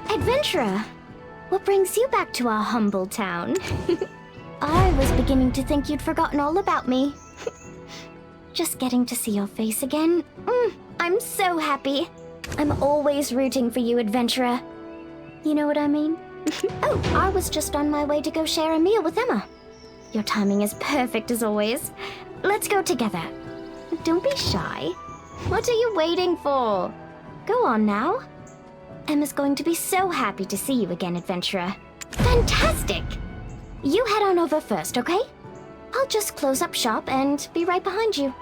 Adventurer, what brings you back to our humble town? I was beginning to think you'd forgotten all about me. Just getting to see your face again. I'm so happy. I'm always rooting for you, Adventurer. You know what I mean? Oh, I was just on my way to go share a meal with Emma. Your timing is perfect as always. Let's go together. Don't be shy. What are you waiting for? Go on now. Emma's going to be so happy to see you again, Adventurer. Fantastic! You head on over first, okay? I'll just close up shop and be right behind you.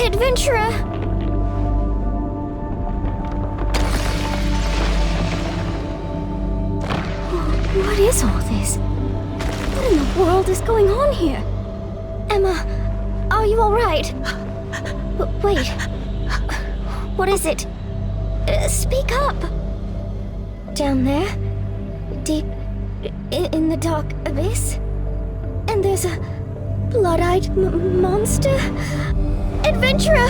Adventurer! What is all this? What in the world is going on here? Emma, are you alright? Wait. What is it? Speak up! Down there? Deep in the dark abyss? And there's a blood-eyed monster? Adventurer!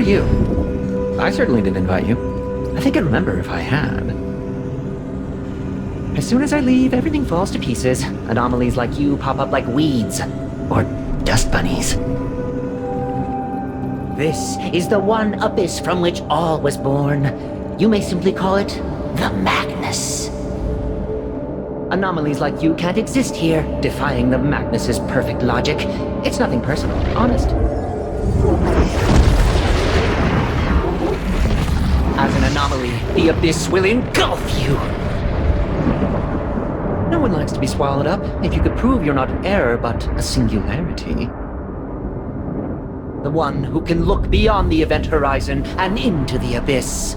you? I certainly didn't invite you. I think I remember if I had. As soon as I leave, everything falls to pieces. Anomalies like you pop up like weeds. Or dust bunnies. This is the one abyss from which all was born. You may simply call it the Magnus. Anomalies like you can't exist here, defying the Magnus's perfect logic. It's nothing personal, honest. As an anomaly, the abyss will engulf you. No one likes to be swallowed up. If you could prove you're not an error, but a singularity. The one who can look beyond the event horizon and into the abyss.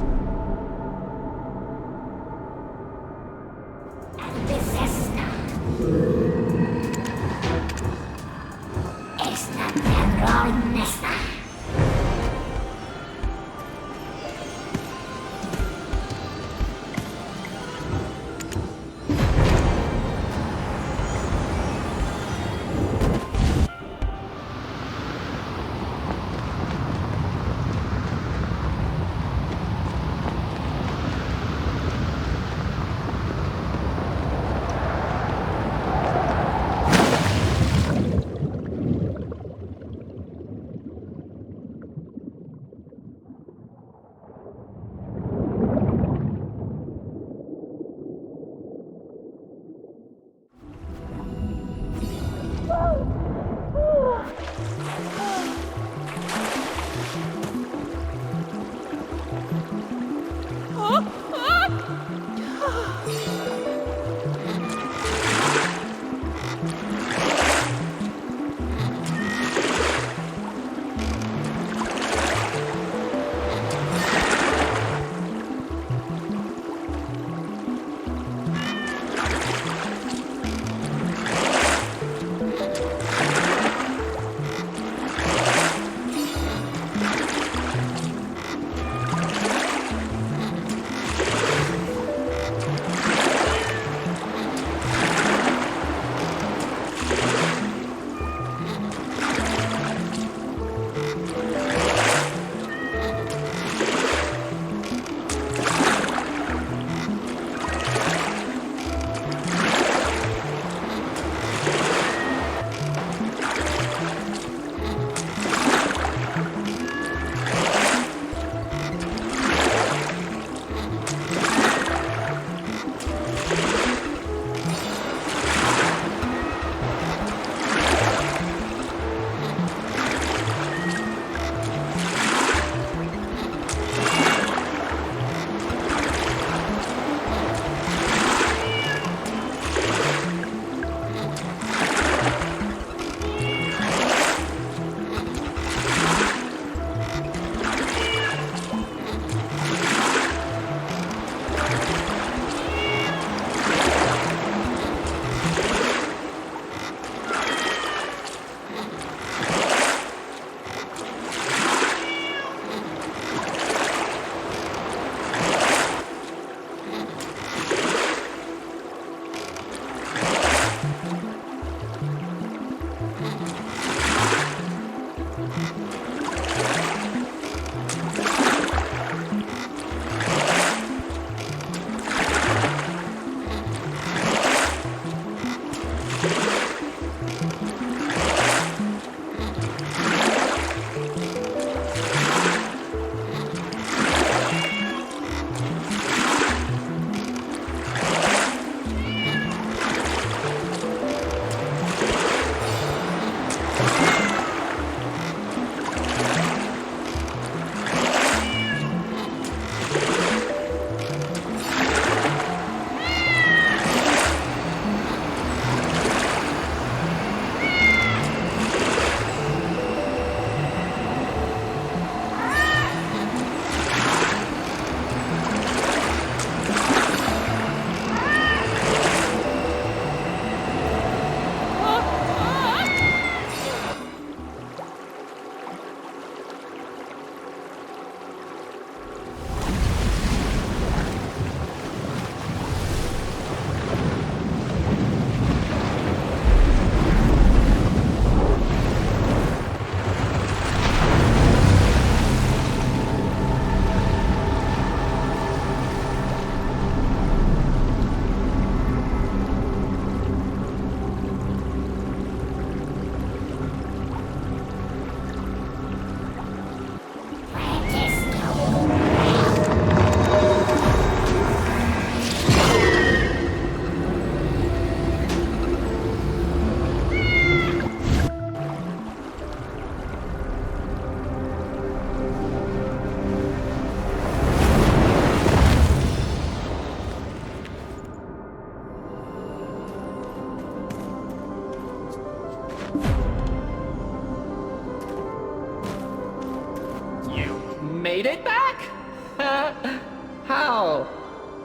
all.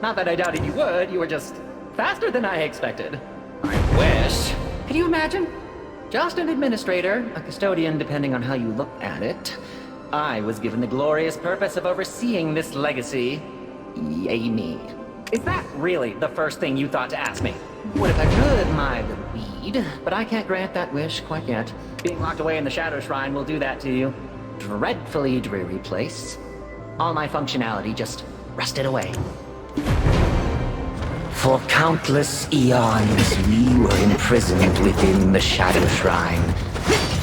Not that I doubted you would, you were just faster than I expected. I wish. Can you imagine? Just an administrator, a custodian depending on how you look at it. I was given the glorious purpose of overseeing this legacy. Yay me. Is that really the first thing you thought to ask me? What if I could, my little weed? But I can't grant that wish quite yet. Being locked away in the Shadow Shrine will do that to you. Dreadfully dreary place. All my functionality just rusted away. For countless eons, we were imprisoned within the Shadow Shrine,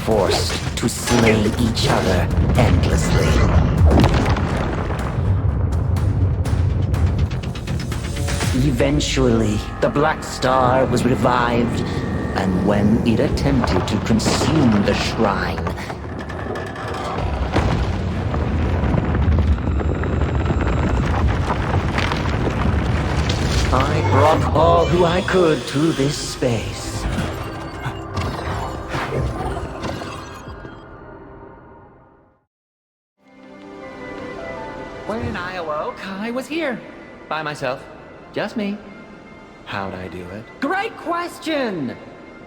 forced to slay each other endlessly. Eventually, the Black Star was revived, and when it attempted to consume the shrine, I brought all who I could to this space. When I awoke, I was here. By myself. Just me. How'd I do it? Great question!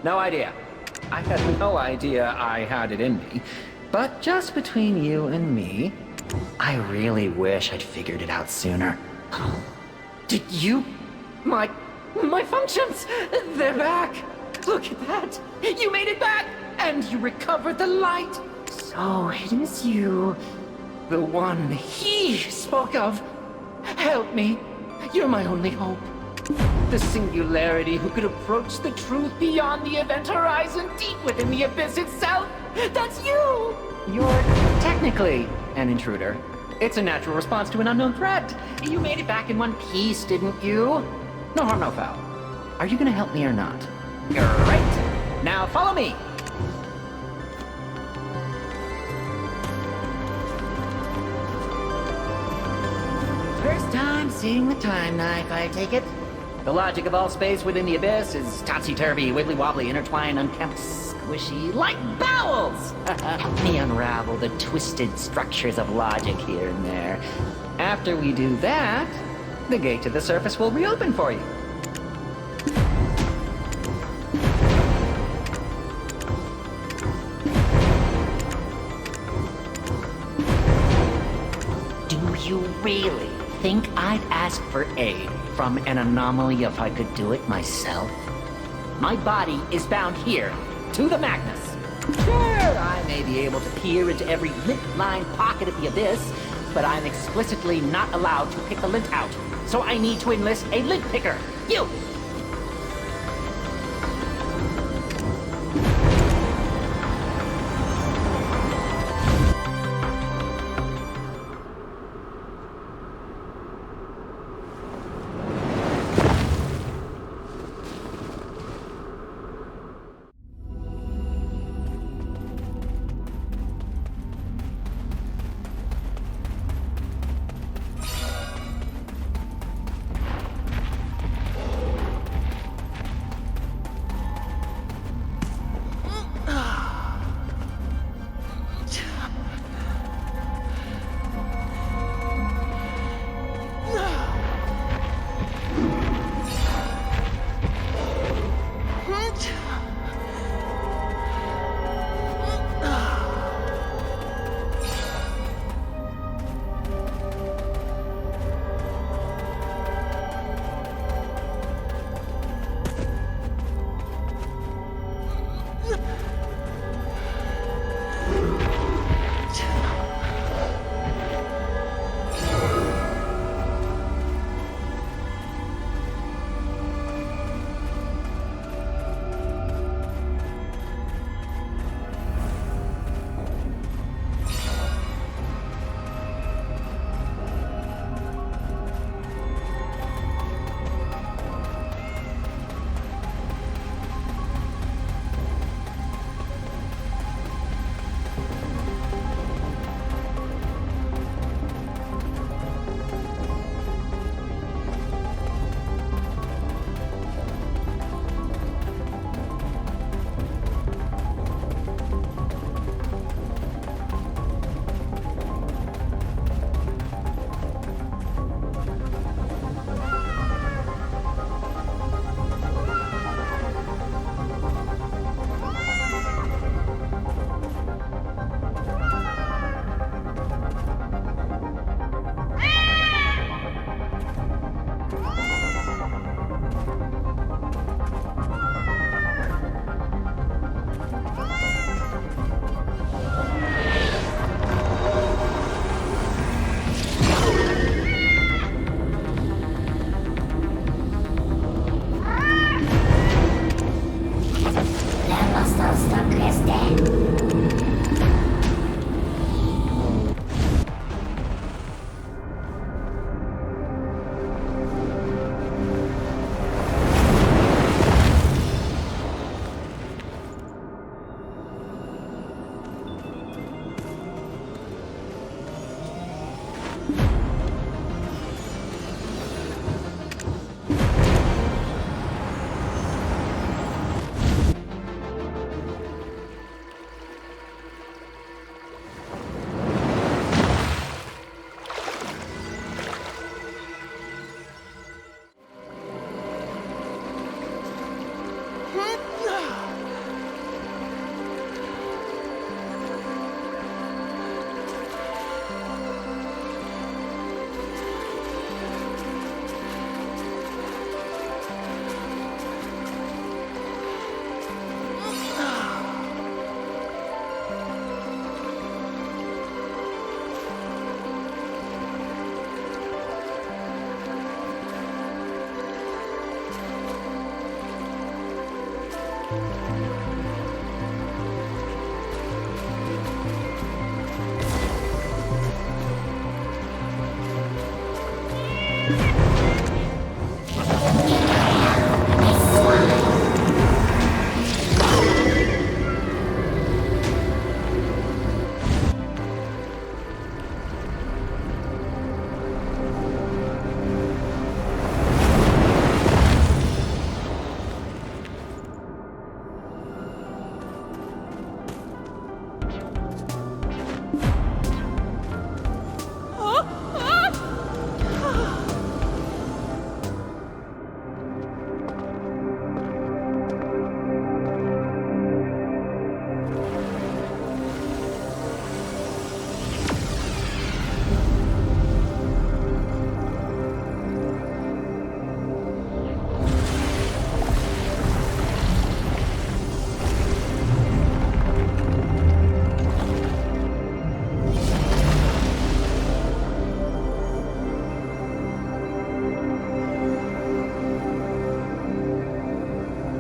No idea. I had no idea I had it in me. But just between you and me, I really wish I'd figured it out sooner. Did you... My functions! They're back! Look at that! You made it back! And you recovered the light! So it is you. The one he spoke of. Help me. You're my only hope. The singularity who could approach the truth beyond the event horizon, deep within the abyss itself. That's you! You're technically an intruder. It's a natural response to an unknown threat. You made it back in one piece, didn't you? No harm, no foul. Are you gonna help me or not? Great! Now follow me! First time seeing the time knife, I take it? The logic of all space within the abyss is topsy-turvy, wibbly-wobbly, intertwined, unkempt, squishy, like bowels! Help me unravel the twisted structures of logic here and there. After we do that, the gate to the surface will reopen for you. Do you really think I'd ask for aid from an anomaly if I could do it myself? My body is bound here, to the Magnus. Sure, I may be able to peer into every lint-lined pocket of the abyss, but I'm explicitly not allowed to pick the lint out. So I need to enlist a lint picker. You!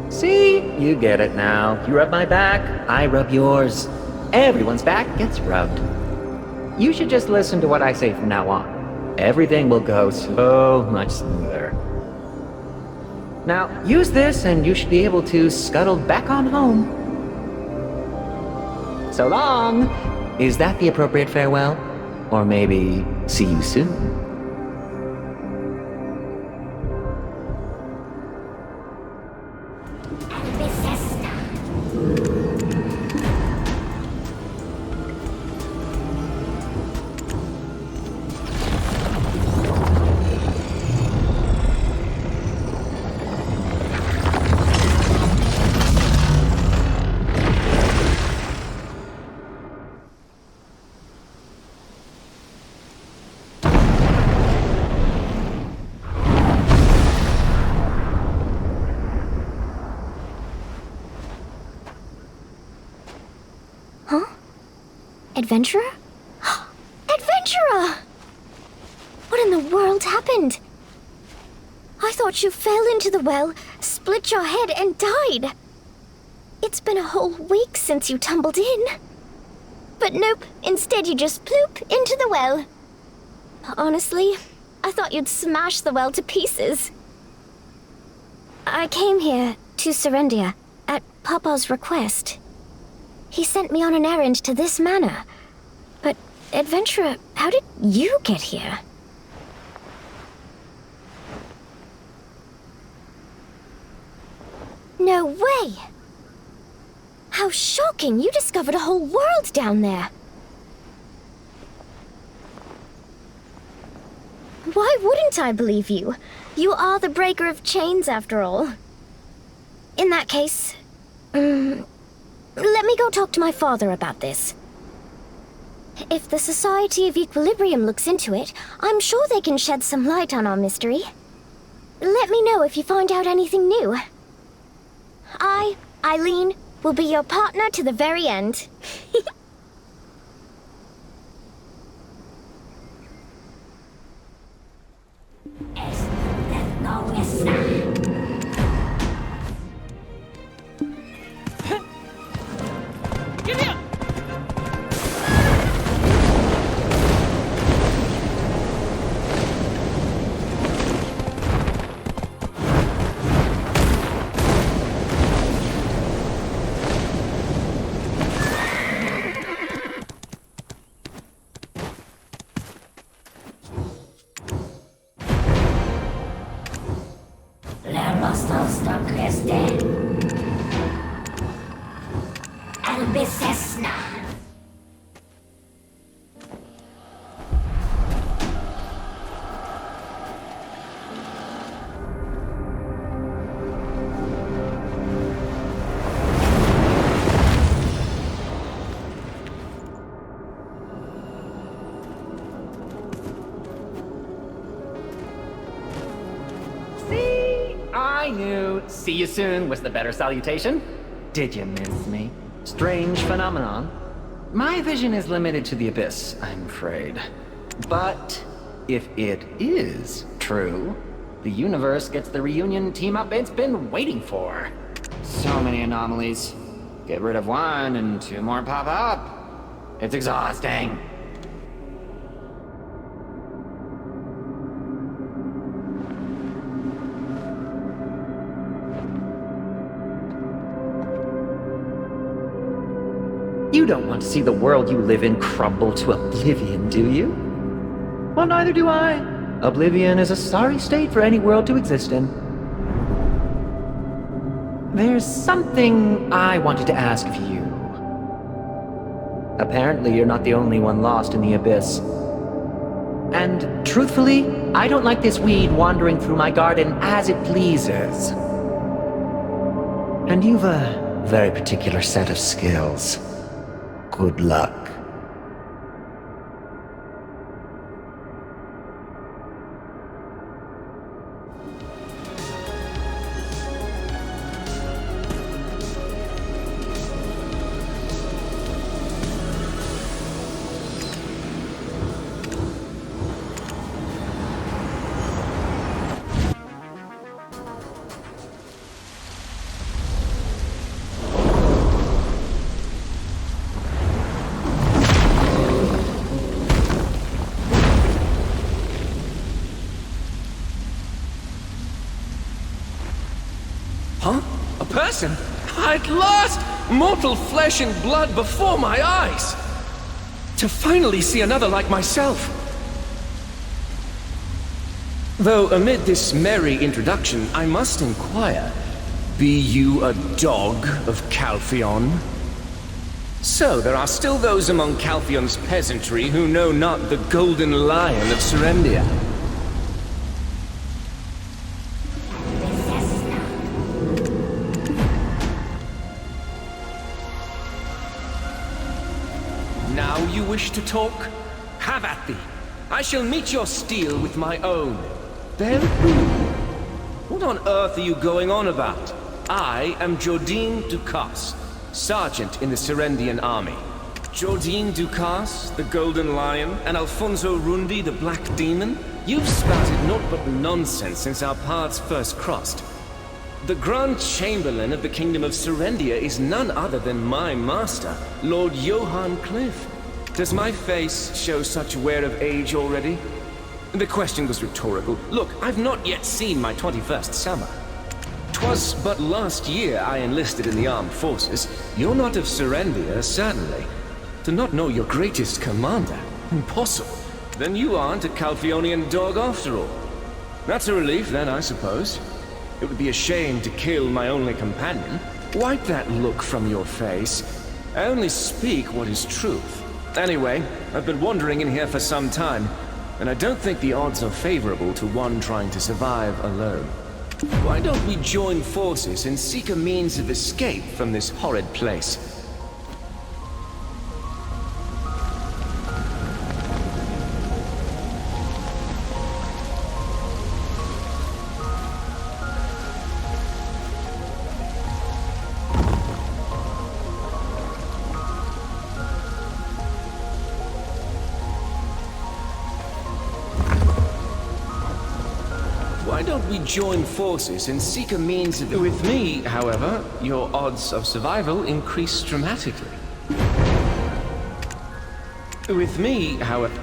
See? You get it now. You rub my back, I rub yours. Everyone's back gets rubbed. You should just listen to what I say from now on. Everything will go so much smoother. Now, use this and you should be able to scuttle back on home. So long! Is that the appropriate farewell? Or maybe, see you soon? Adventurer? Adventurer! What in the world happened? I thought you fell into the well, split your head, and died. It's been a whole week since you tumbled in. But nope, instead you just ploop into the well. Honestly, I thought you'd smash the well to pieces. I came here to Serendia at Papa's request. He sent me on an errand to this manor. But, Adventurer, how did you get here? No way! How shocking! You discovered a whole world down there! Why wouldn't I believe you? You are the breaker of chains, after all. In that case, let me go talk to my father about this. If the Society of Equilibrium looks into it, I'm sure they can shed some light on our mystery. Let me know if you find out anything new. I, Eileen, will be your partner to the very end. Give me up! I knew "see you soon" was the better salutation. Did you miss me? Strange phenomenon. My vision is limited to the abyss, I'm afraid. But if it is true, the universe gets the reunion team-up it's been waiting for. So many anomalies. Get rid of one and two more pop up. It's exhausting. You don't want to see the world you live in crumble to oblivion, do you? Well, neither do I. Oblivion is a sorry state for any world to exist in. There's something I wanted to ask of you. Apparently, you're not the only one lost in the Abyss. And truthfully, I don't like this weed wandering through my garden as it pleases. And you've a very particular set of skills. Good luck. Huh? A person? At last! Mortal flesh and blood before my eyes! To finally see another like myself. Though amid this merry introduction, I must inquire, be you a dog of Calpheon? So, there are still those among Calpheon's peasantry who know not the Golden Lion of Serendia. Now you wish to talk? Have at thee. I shall meet your steel with my own. Then who? What on earth are you going on about? I am Jordine Ducasse, sergeant in the Serendian army. Jordine Ducasse, the Golden Lion, and Alfonso Rundi, the Black Demon? You've spouted naught but nonsense since our paths first crossed. The Grand Chamberlain of the Kingdom of Serendia is none other than my master, Lord Johann Cliff. Does my face show such wear of age already? The question was rhetorical. Look, I've not yet seen my 21st summer. 'Twas but last year I enlisted in the armed forces. You're not of Serendia, certainly. To not know your greatest commander? Impossible. Then you aren't a Calpheonian dog after all. That's a relief then, I suppose. It would be a shame to kill my only companion. Wipe that look from your face. I only speak what is truth. Anyway, I've been wandering in here for some time, and I don't think the odds are favorable to one trying to survive alone. Why don't we join forces and seek a means of escape from this horrid place? Why don't we join forces and seek a means of... With me, however, your odds of survival increase dramatically. With me, however...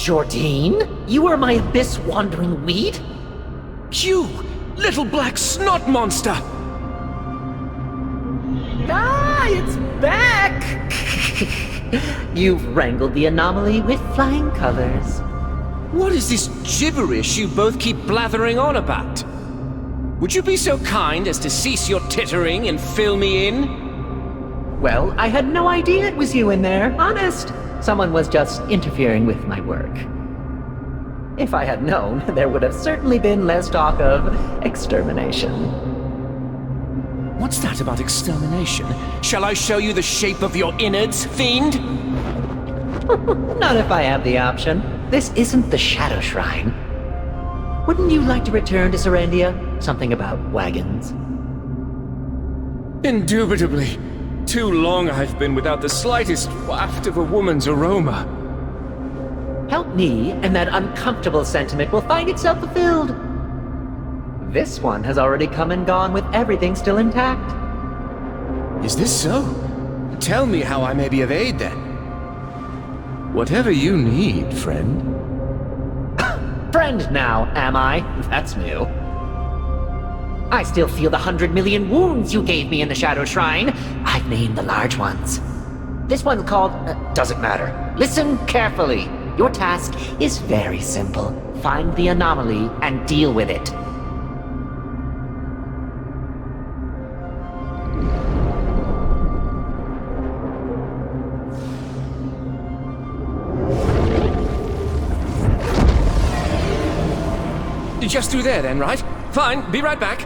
Jordine? You are my abyss-wandering weed? You, little black snot monster! Ah, it's back! You've wrangled the anomaly with flying colors. What is this gibberish you both keep blathering on about? Would you be so kind as to cease your tittering and fill me in? Well, I had no idea it was you in there, honest. Someone was just interfering with my work. If I had known, there would have certainly been less talk of extermination. What's that about extermination? Shall I show you the shape of your innards, fiend? Not if I have the option. This isn't the Shadow Shrine. Wouldn't you like to return to Serendia? Something about wagons. Indubitably. Too long I've been without the slightest waft of a woman's aroma. Help me, and that uncomfortable sentiment will find itself fulfilled. This one has already come and gone with everything still intact. Is this so? Tell me how I may be of aid then. Whatever you need, friend. Friend now, am I? That's new. I still feel the 100 million wounds you gave me in the Shadow Shrine. I've named the large ones. This one's called... doesn't matter. Listen carefully. Your task is very simple. Find the anomaly and deal with it. Just through there then, right? Fine, be right back.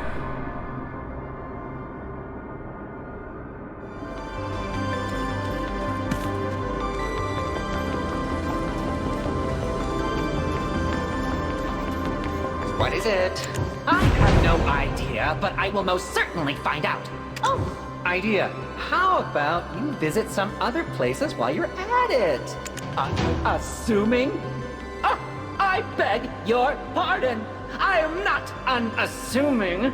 What is it? I have no idea, but I will most certainly find out. Oh, idea. How about you visit some other places while you're at it? Unassuming? Oh, I beg your pardon. I am not unassuming.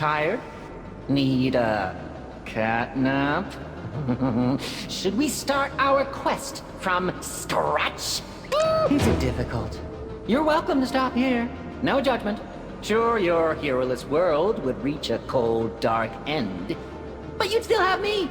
Tired? Need a cat nap? Should we start our quest from scratch? Is it difficult? You're welcome to stop here. No judgment. Sure, your heroless world would reach a cold, dark end, but you'd still have me.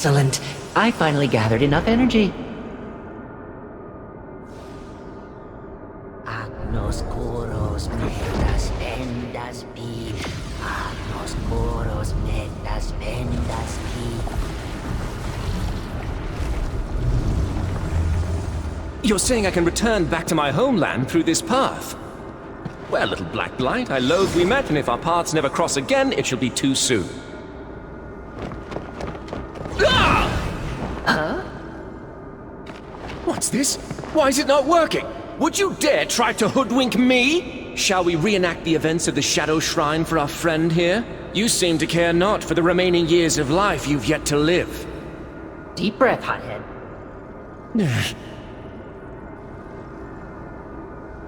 Excellent. I finally gathered enough energy. You're saying I can return back to my homeland through this path? Well, little Black Blight, I loathe we met, and if our paths never cross again, it shall be too soon. Huh? What's this? Why is it not working? Would you dare try to hoodwink me? Shall we reenact the events of the Shadow Shrine for our friend here? You seem to care not for the remaining years of life you've yet to live. Deep breath, hothead.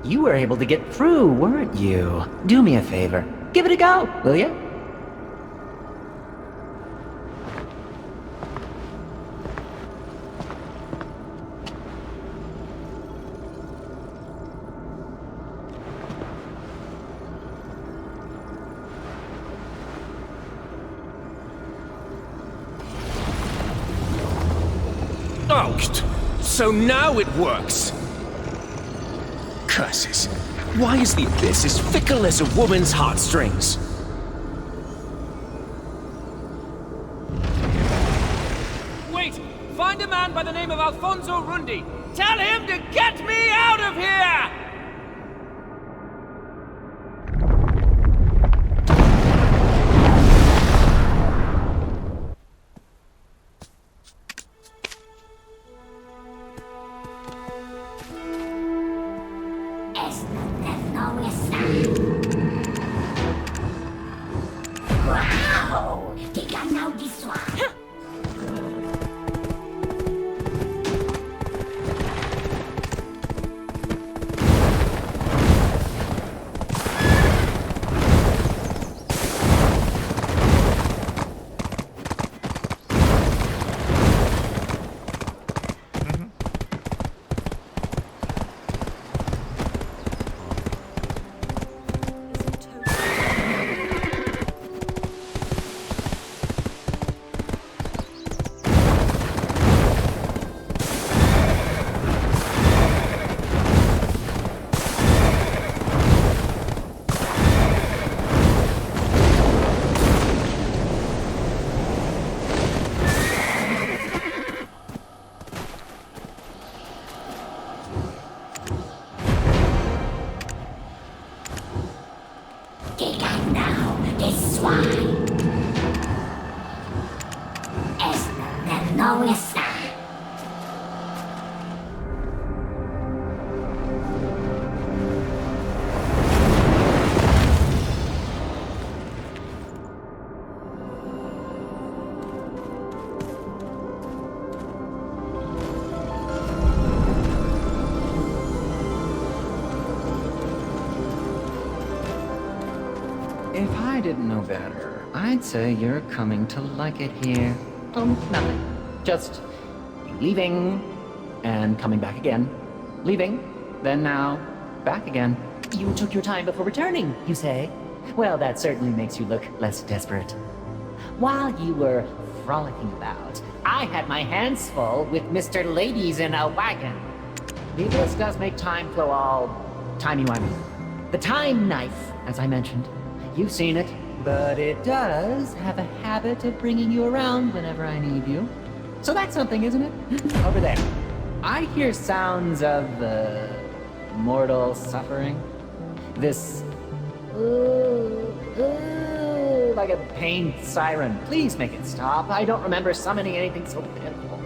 You were able to get through, weren't you? Do me a favor. Give it a go, will you? Oh, so now it works! Curses. Why is the Abyss as fickle as a woman's heartstrings? Wait! Find a man by the name of Alfonso Rundi! Tell him to get me out of here! If I didn't know better, I'd say you're coming to like it here. Nothing. Just leaving and coming back again. Leaving, then now, back again. You took your time before returning, you say? Well, that certainly makes you look less desperate. While you were frolicking about, I had my hands full with Mr. Ladies in a Wagon. The Abyss does make time flow all timey-wimey. The time knife, as I mentioned. You've seen it, but it does have a habit of bringing you around whenever I need you. So that's something, isn't it? Over there. I hear sounds of, mortal suffering. This, like a pain siren. Please make it stop. I don't remember summoning anything so pitiful.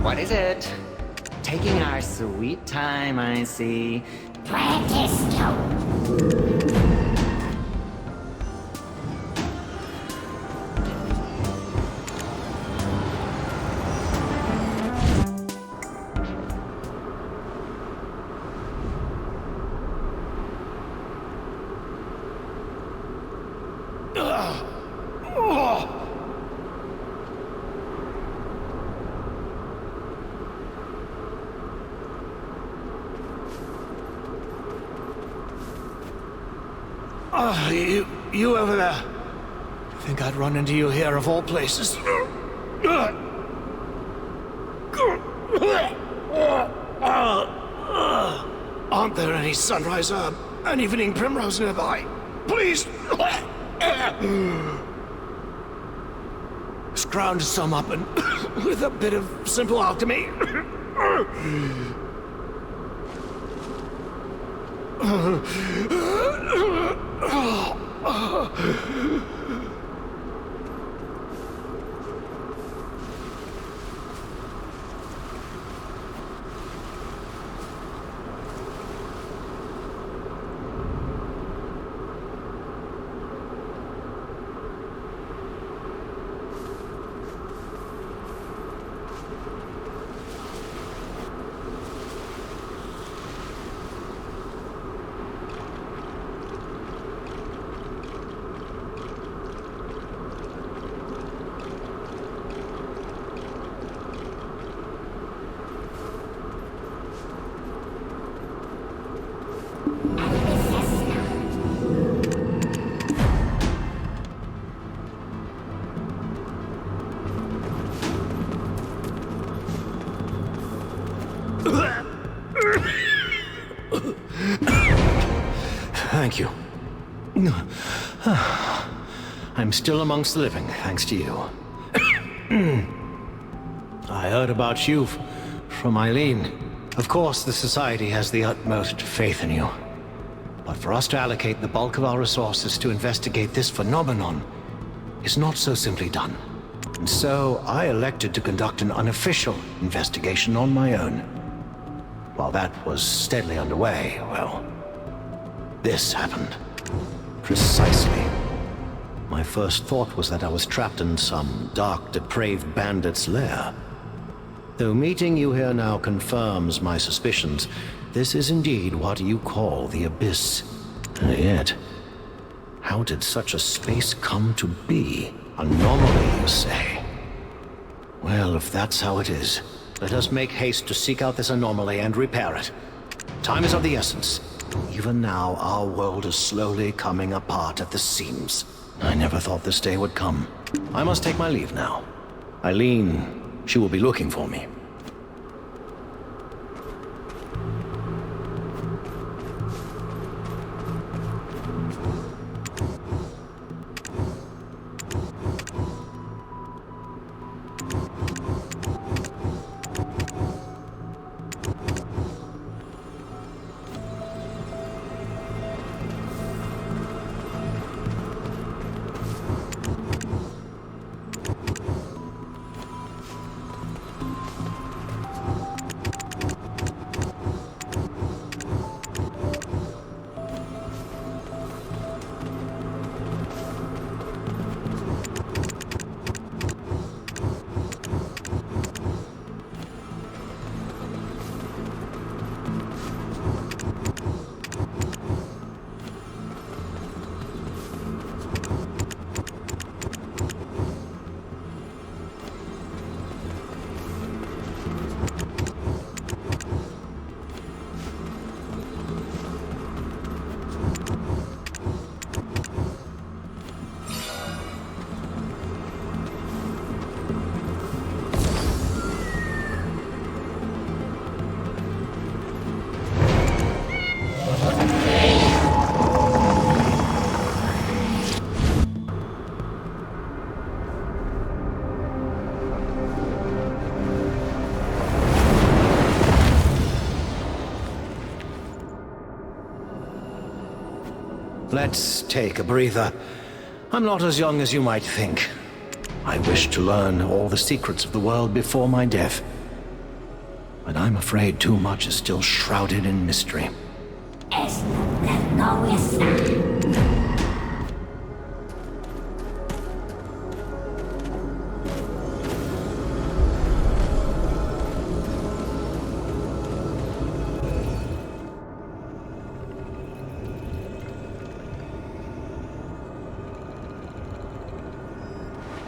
What is it? Taking our sweet time, I see. Practice, Toad. You over there. I think I'd run into you here of all places. Aren't there any sunrise herb and evening primrose nearby? Please! Scrounge some up and with a bit of simple alchemy. Thank you. I'm still amongst the living, thanks to you. I heard about you from Eileen. Of course, the Society has the utmost faith in you. But for us to allocate the bulk of our resources to investigate this phenomenon is not so simply done. And so I elected to conduct an unofficial investigation on my own. While that was steadily underway, well, this happened. Precisely. My first thought was that I was trapped in some dark, depraved bandit's lair. Though meeting you here now confirms my suspicions, this is indeed what you call the Abyss. And yet, how did such a space come to be? Anomaly, you say? Well, if that's how it is, let us make haste to seek out this anomaly and repair it. Time is of the essence. Even now, our world is slowly coming apart at the seams. I never thought this day would come. I must take my leave now. Eileen, she will be looking for me. Let's take a breather. I'm not as young as you might think. I wish to learn all the secrets of the world before my death. but I'm afraid too much is still shrouded in mystery. Es no está.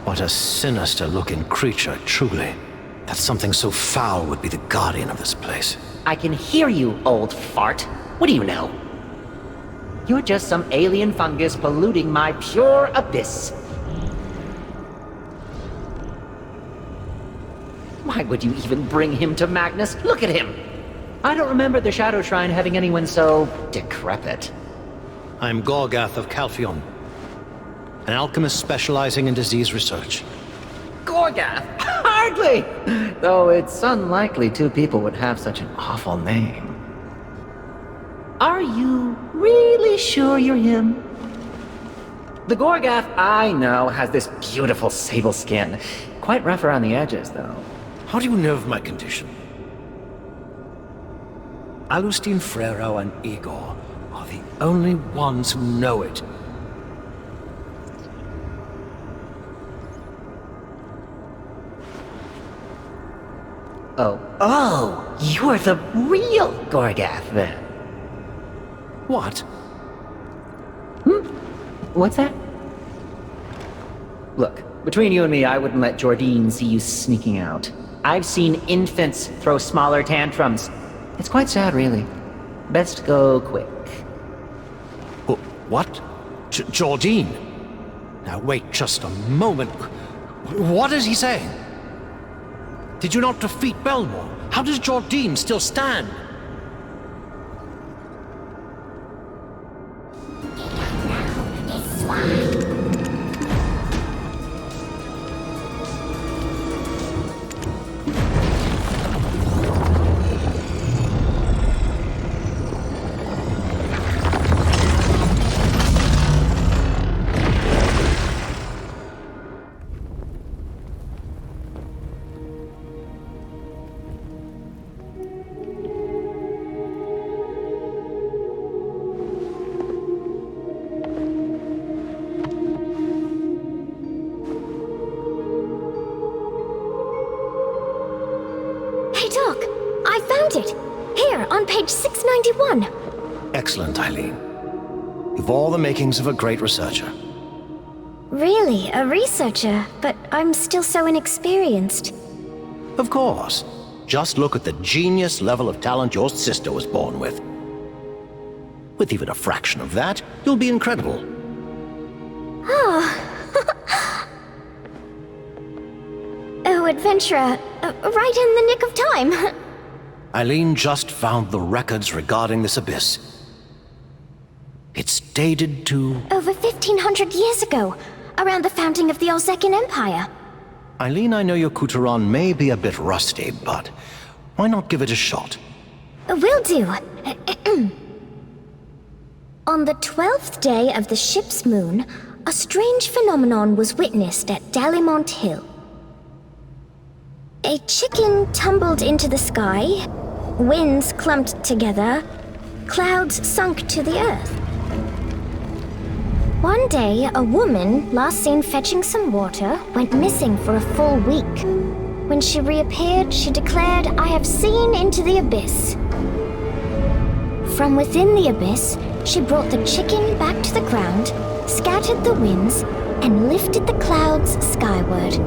What a sinister-looking creature, truly. That something so foul would be the guardian of this place. I can hear you, old fart. What do you know? You're just some alien fungus polluting my pure abyss. Why would you even bring him to Magnus? Look at him! I don't remember the Shadow Shrine having anyone so decrepit. I'm Gorgath of Calpheon, an alchemist specializing in disease research. Gorgath? Hardly! Though it's unlikely two people would have such an awful name. Are you really sure you're him? The Gorgath I know has this beautiful sable skin. Quite rough around the edges, though. How do you know of my condition? Alustin, Frero, and Igor are the only ones who know it. Oh, you're the real Gorgath, then. What? What's that? Look, between you and me, I wouldn't let Jordine see you sneaking out. I've seen infants throw smaller tantrums. It's quite sad, really. Best go quick. What? Jordine? Now wait just a moment. What is he saying? Did you not defeat Belmore? How does Jordine still stand? On page 691. Excellent, Eileen. You've all the makings of a great researcher. Really, a researcher, but I'm still so inexperienced. Of course. Just look at the genius level of talent your sister was born with. With even a fraction of that, you'll be incredible. Oh, adventurer, right in the nick of time. Eileen just found the records regarding this abyss. It's dated to... Over 1,500 years ago, around the founding of the Olzecan Empire. Eileen, I know your Kuteron may be a bit rusty, but why not give it a shot? Will do. On the 12th day of the ship's moon, a strange phenomenon was witnessed at Dalimont Hill. A chicken tumbled into the sky, winds clumped together, clouds sunk to the earth. One day, a woman, last seen fetching some water, went missing for a full week. When she reappeared, she declared, "I have seen into the abyss." From within the abyss, she brought the chicken back to the ground, scattered the winds, and lifted the clouds skyward.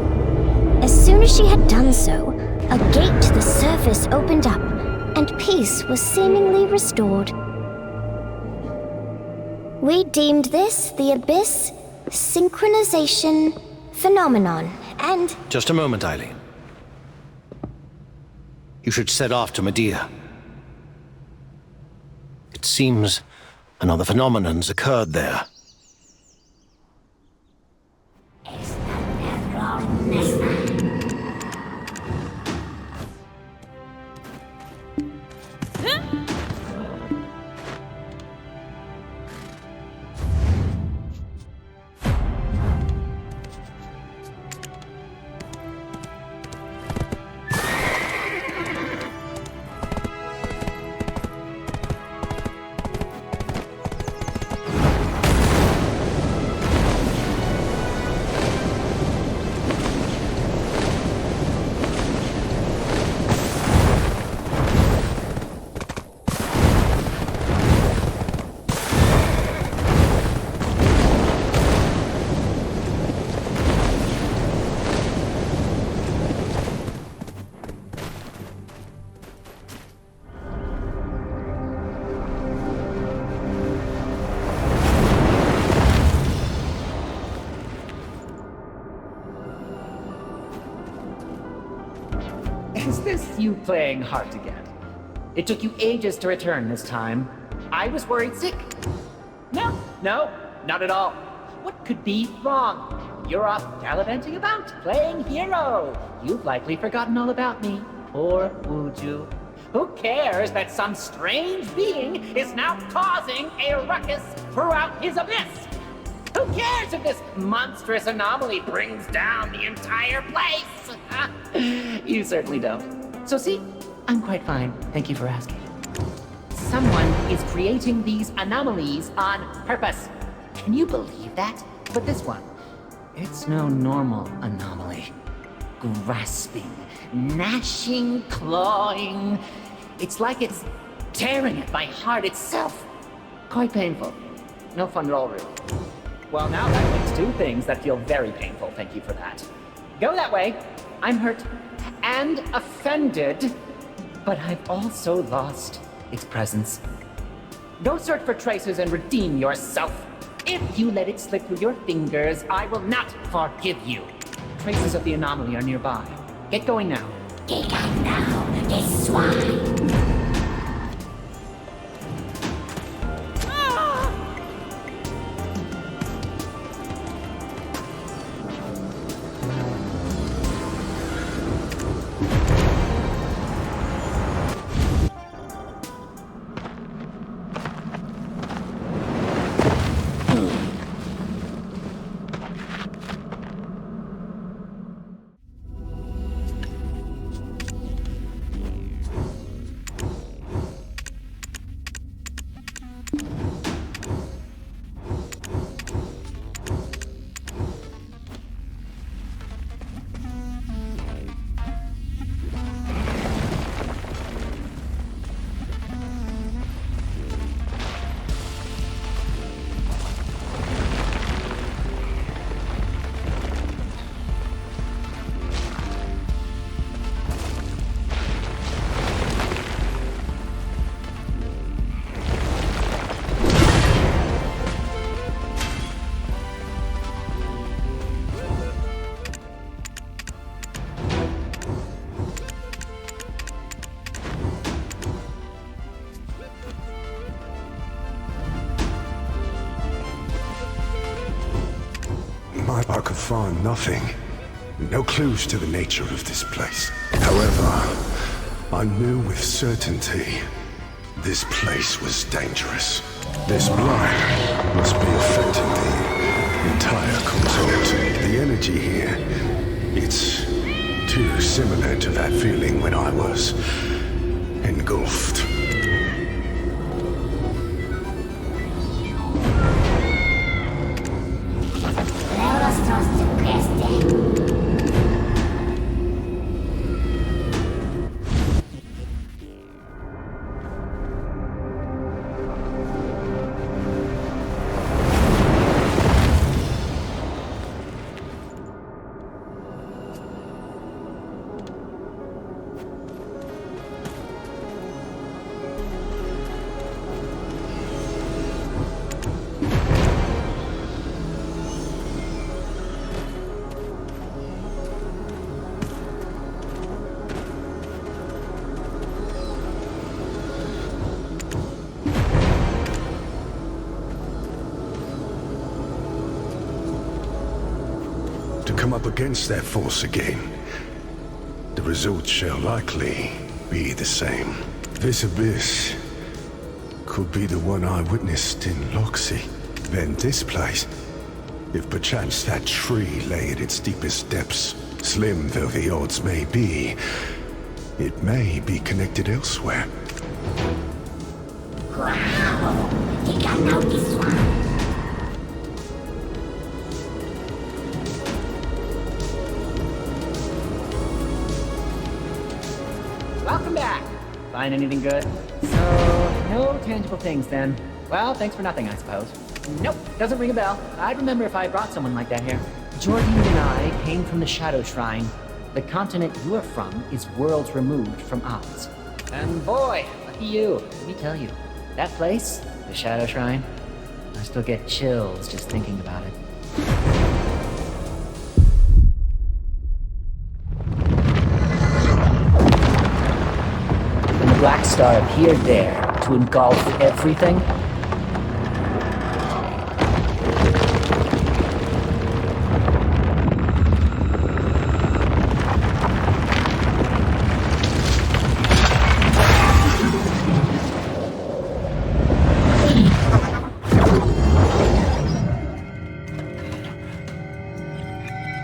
As soon as she had done so, a gate to the surface opened up, and peace was seemingly restored. We deemed this the Abyss Synchronization Phenomenon, and... Just a moment, Eileen. You should set off to Mediah. It seems another phenomenon's occurred there. you playing hard to get. It took you ages to return this time. I was worried sick. No, not at all. What could be wrong? You're off gallivanting about, playing hero. You've likely forgotten all about me. Poor Wuju. Who cares that some strange being is now causing a ruckus throughout his abyss? Who cares if this monstrous anomaly brings down the entire place? You certainly don't. So see, I'm quite fine. Thank you for asking. Someone is creating these anomalies on purpose. Can you believe that? But this one, it's no normal anomaly. Grasping, gnashing, clawing. It's like it's tearing at my heart itself. Quite painful. No fun at all, really. Well, now that makes two things that feel very painful. Thank you for that. Go that way. I'm hurt and offended, but I've also lost its presence. Go search for traces and redeem yourself. If you let it slip through your fingers, I will not forgive you. Traces of the anomaly are nearby. Get going now. Get out now, this swine! I could find nothing. No clues to the nature of this place. However, I knew with certainty this place was dangerous. This blight must be affecting the entire continent. The energy here, it's too similar to that feeling when I was engulfed. Come up against that force again, the results shall likely be the same. This abyss could be the one I witnessed in Loxy. Then this place, if perchance that tree lay at its deepest depths, slim though the odds may be, it may be connected elsewhere. Wow! Think I know this one. Welcome back! Find anything good? So, no tangible things then. Well, thanks for nothing, I suppose. Nope, doesn't ring a bell. I'd remember if I brought someone like that here. Jordan and I came from the Shadow Shrine. The continent you are from is worlds removed from ours. And boy, lucky you. Let me tell you, that place, the Shadow Shrine, I still get chills just thinking about it. black star appeared there to engulf everything?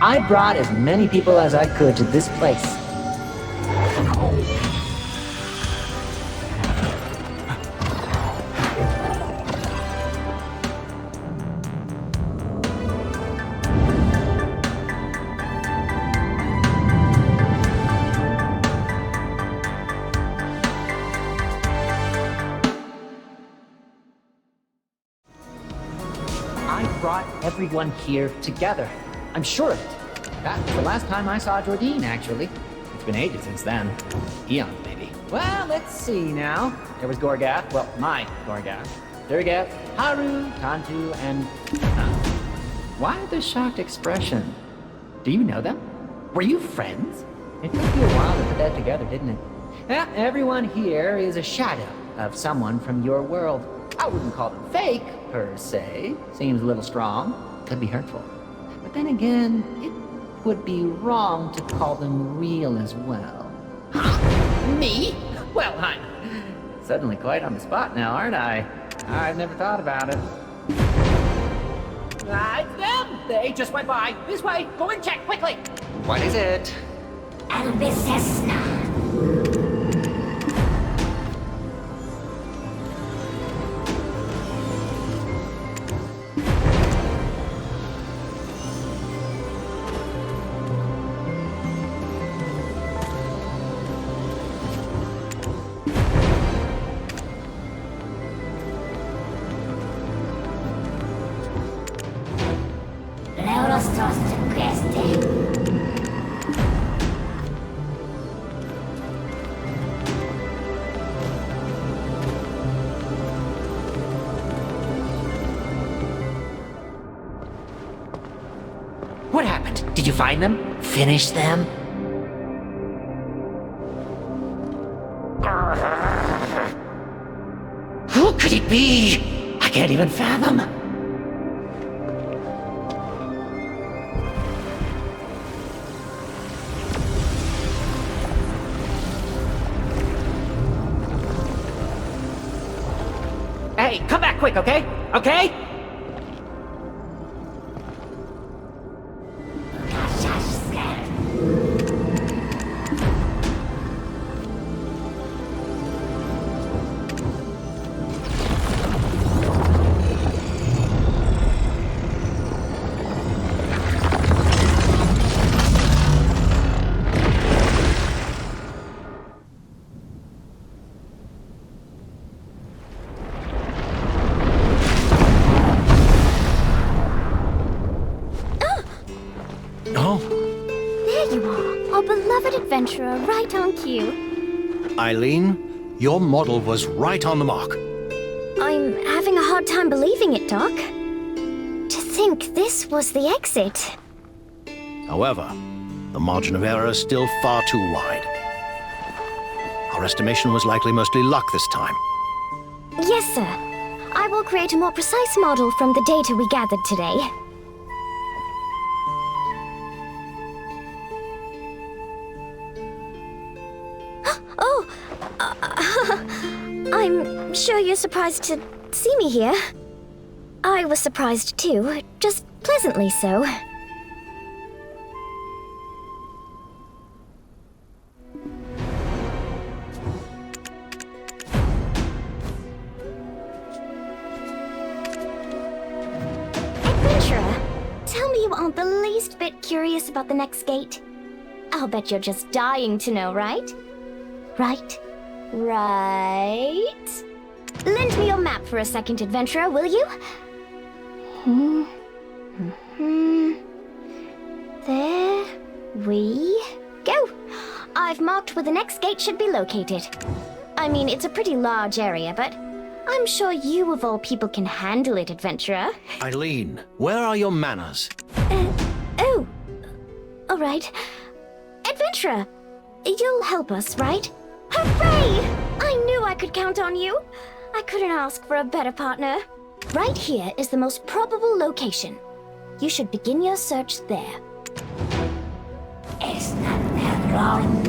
I brought as many people as I could to this place. I brought everyone here together. I'm sure of it. That was the last time I saw Dreighan, actually. It's been ages since then. Eons, maybe. Well, let's see now. There was Gorgath, well, my Gorgath. Durgath, Haru, Tantu, and... Why the shocked expression? Do you know them? Were you friends? It took you a while to put that together, didn't it? Yeah, everyone here is a shadow of someone from your world. I wouldn't call them fake, per se. Seems a little strong. Could be hurtful. But then again, it would be wrong to call them real as well. Huh? Me? Well, I'm suddenly quite on the spot now, aren't I? I've never thought about it. It's them! They just went by. This way! Go and check, quickly! What is it? Abyssal. What happened? Did you find them? Finish them? Who could it be? I can't even fathom. Hey, come back quick, okay? Okay? Adventurer right on cue. Eileen, your model was right on the mark. I'm having a hard time believing it, Doc. To think this was the exit. However, the margin of error is still far too wide. Our estimation was likely mostly luck this time. Yes, sir. I will create a more precise model from the data we gathered today. I'm sure you're surprised to see me here. I was surprised too, just pleasantly so. Adventurer, tell me you aren't the least bit curious about the next gate. I'll bet you're just dying to know, right? Right? Lend me your map for a second, adventurer, will you? There we go. I've marked where the next gate should be located. I mean, it's a pretty large area, but I'm sure you of all people can handle it, adventurer. Eileen, where are your manners? Oh. All right. Adventurer, you'll help us, right? Hooray! I I could count on you. I couldn't ask for a better partner. Right here is the most probable location. You should begin your search there. Es not the wrong.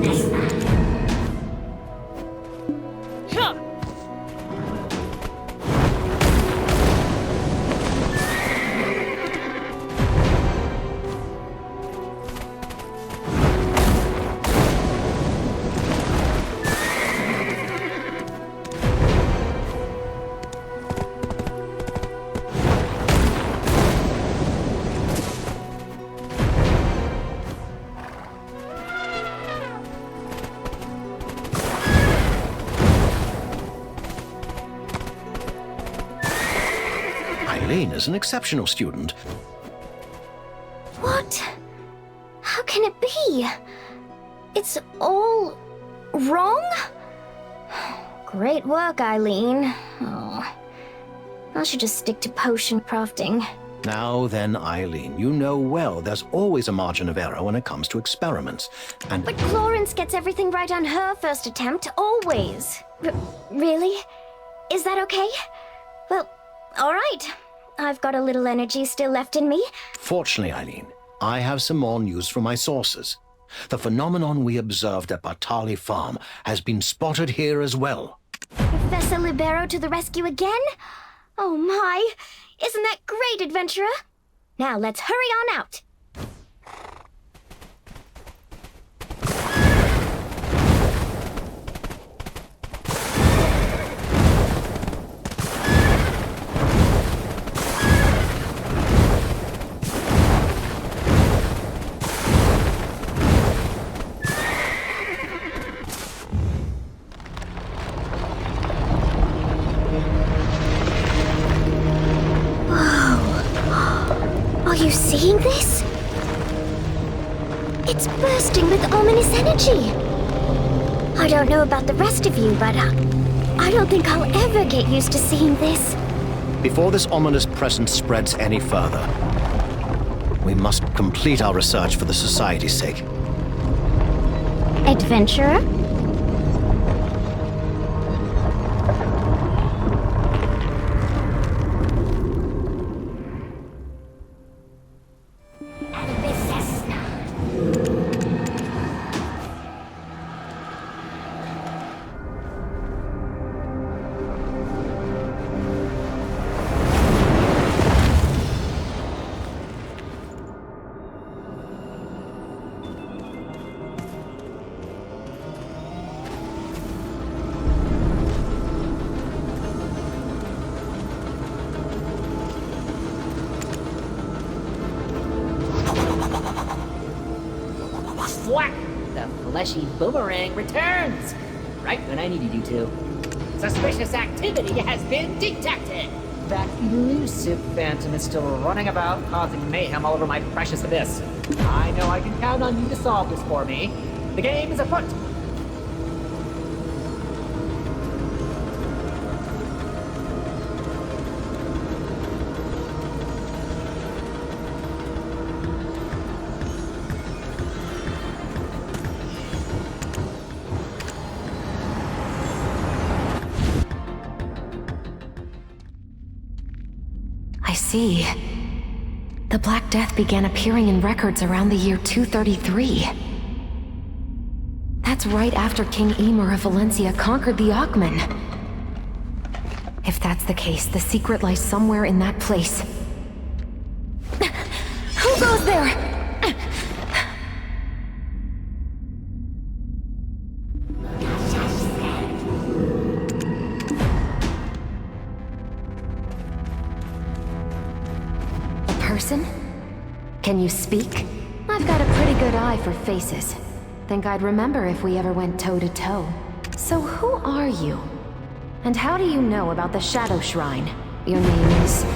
Is an exceptional student. What? How can it be? It's all wrong? Great work, Eileen. Oh, I should just stick to potion crafting. Now then, Eileen, you know well there's always a margin of error when it comes to experiments, and... But Clarence gets everything right on her first attempt, always. Really? Is that okay? Well, all right. I've got a little energy still left in me. Fortunately, Eileen, I have some more news from my sources. The phenomenon we observed at Bartali Farm has been spotted here as well. Professor Libero to the rescue again? Oh my! Isn't that great, adventurer? Now let's hurry on out. Are you seeing this? It's bursting with ominous energy. I don't know about the rest of you, but I don't think I'll ever get used to seeing this. Before this ominous presence spreads any further, we must complete our research for the Society's sake. Adventurer? Whack! The fleshy boomerang returns! Right when I needed you to. Suspicious activity has been detected! That elusive phantom is still running about, causing mayhem all over my precious abyss. I know I can count on you to solve this for me. The game is afoot! I see. The Black Death began appearing in records around the year 233. That's right after King Emer of Valencia conquered the Augmen. If that's the case, the secret lies somewhere in that place. Who goes there? Person? Can you speak? I've got a pretty good eye for faces. Think I'd remember if we ever went toe-to-toe. So who are you? And how do you know about the Shadow Shrine? Your name is...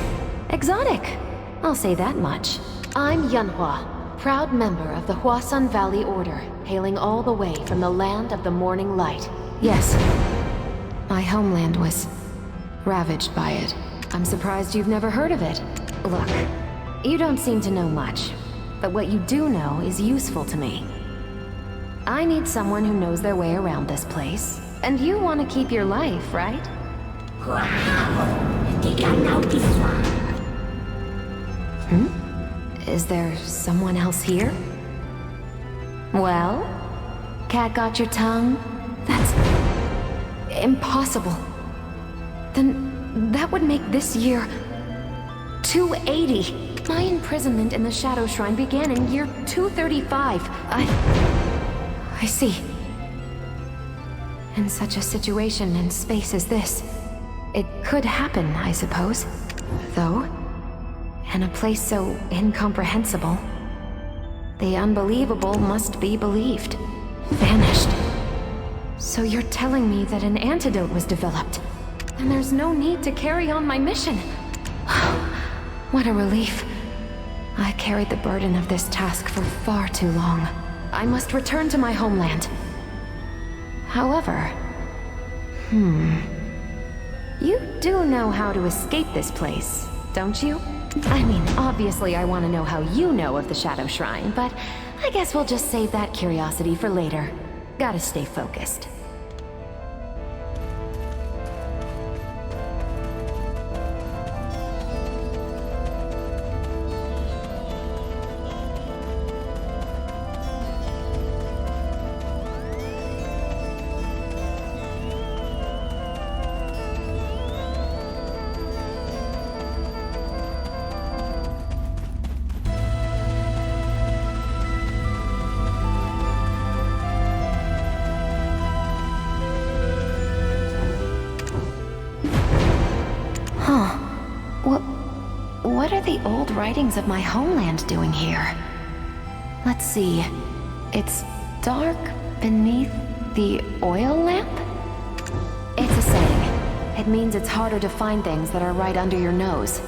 exotic. I'll say that much. I'm Yunhua, proud member of the Huasun Valley Order, hailing all the way from the land of the morning light. Yes, my homeland was ravaged by it. I'm surprised you've never heard of it. Look, you don't seem to know much, but what you do know is useful to me. I need someone who knows their way around this place, And you want to keep your life, right? Wow! Did I know this one? Is there someone else here? Well? Cat got your tongue? That's... impossible. Then that would make this year... 280. My imprisonment in the Shadow Shrine began in year 235. I see. In such a situation in space as this, it could happen, I suppose. Though, in a place so incomprehensible, the unbelievable must be believed. Vanished. So you're telling me that an antidote was developed, and there's no need to carry on my mission. What a relief. I carried the burden of this task for far too long. I must return to my homeland. However... You do know how to escape this place, don't you? I mean, obviously I want to know how you know of the Shadow Shrine, but I guess we'll just save that curiosity for later. Gotta stay focused. What are the old writings of my homeland doing here? Let's see. It's dark beneath the oil lamp? It's a saying. It means it's harder to find things that are right under your nose.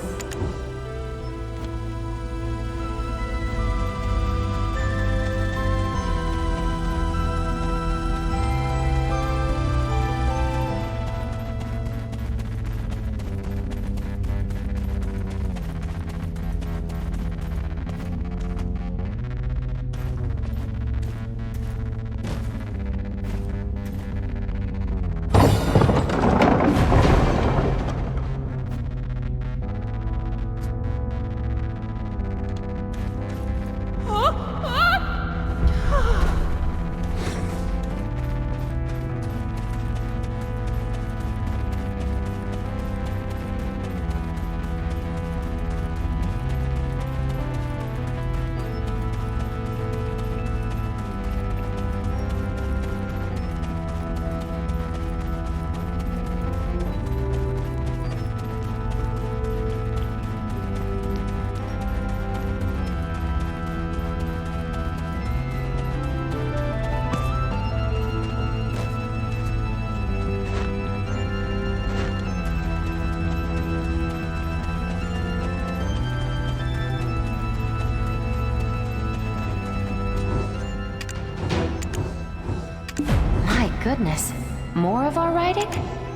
Goodness. More of our writing?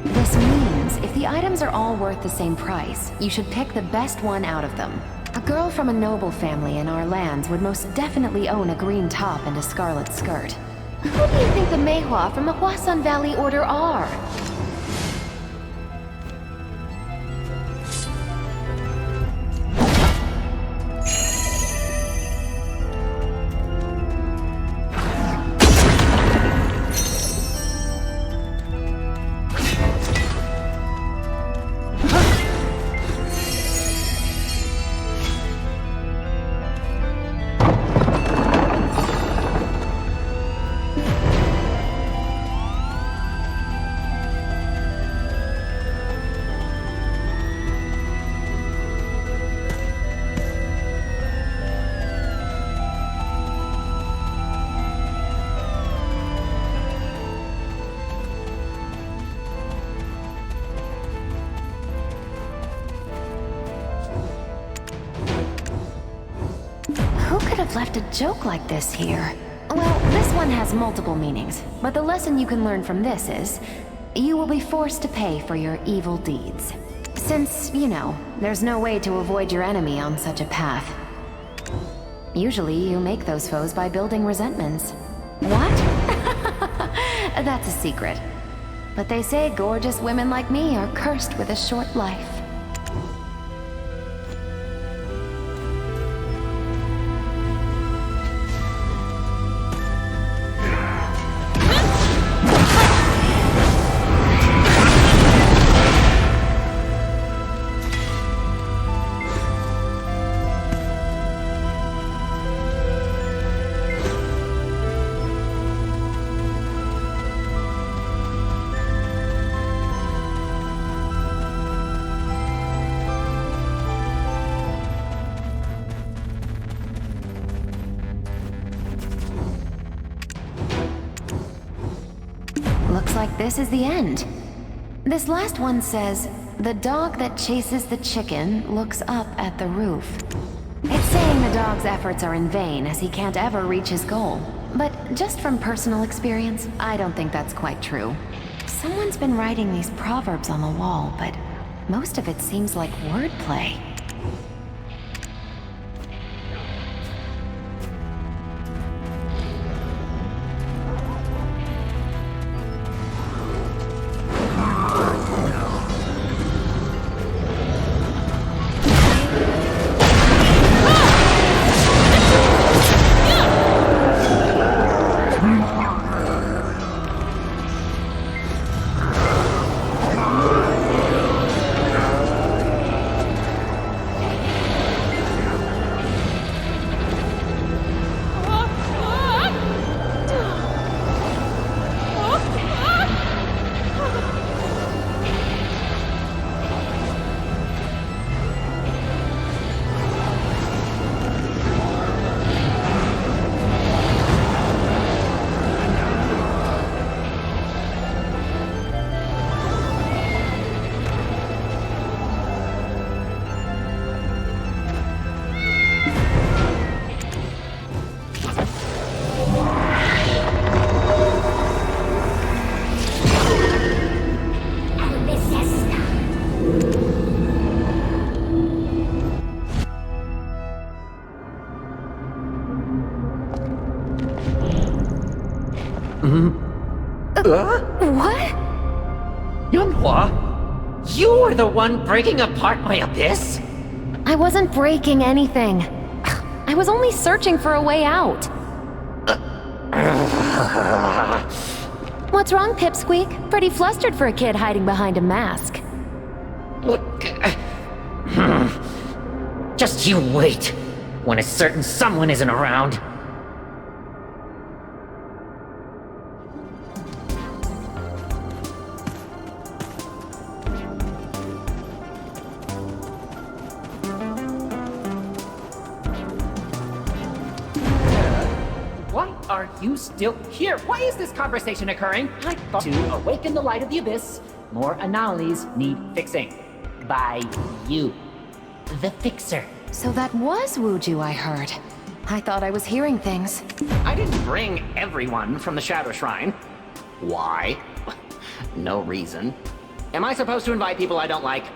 This means if the items are all worth the same price, you should pick the best one out of them. A girl from a noble family in our lands would most definitely own a green top and a scarlet skirt. Who do you think the Mehua from the Huasan Valley Order are? Left a joke like this here. Well, this one has multiple meanings, but the lesson you can learn from this is, you will be forced to pay for your evil deeds. Since, you know, there's no way to avoid your enemy on such a path. Usually you make those foes by building resentments. What? That's a secret. But they say gorgeous women like me are cursed with a short life. Looks like this is the end. This last one says, "The dog that chases the chicken looks up at the roof." It's saying the dog's efforts are in vain as he can't ever reach his goal. But just from personal experience, I don't think that's quite true. Someone's been writing these proverbs on the wall, but most of it seems like wordplay. What? Yunhua? You were the one breaking apart my abyss? I wasn't breaking anything. I was only searching for a way out. What's wrong, Pipsqueak? Pretty flustered for a kid hiding behind a mask. Look... Just you wait. When it's certain someone isn't around. Are you still here? Why is this conversation occurring? I thought to awaken the light of the abyss, more anomalies need fixing. By you. The fixer. So that was Wuju I heard. I thought I was hearing things. I didn't bring everyone from the Shadow Shrine. Why? No reason. Am I supposed to invite people I don't like?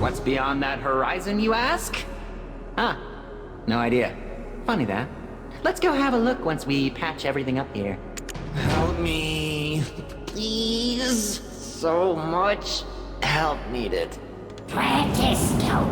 What's beyond that horizon, you ask? Huh. No idea. Funny that. Let's go have a look once we patch everything up here. Help me. Please. So much help needed. Practice now.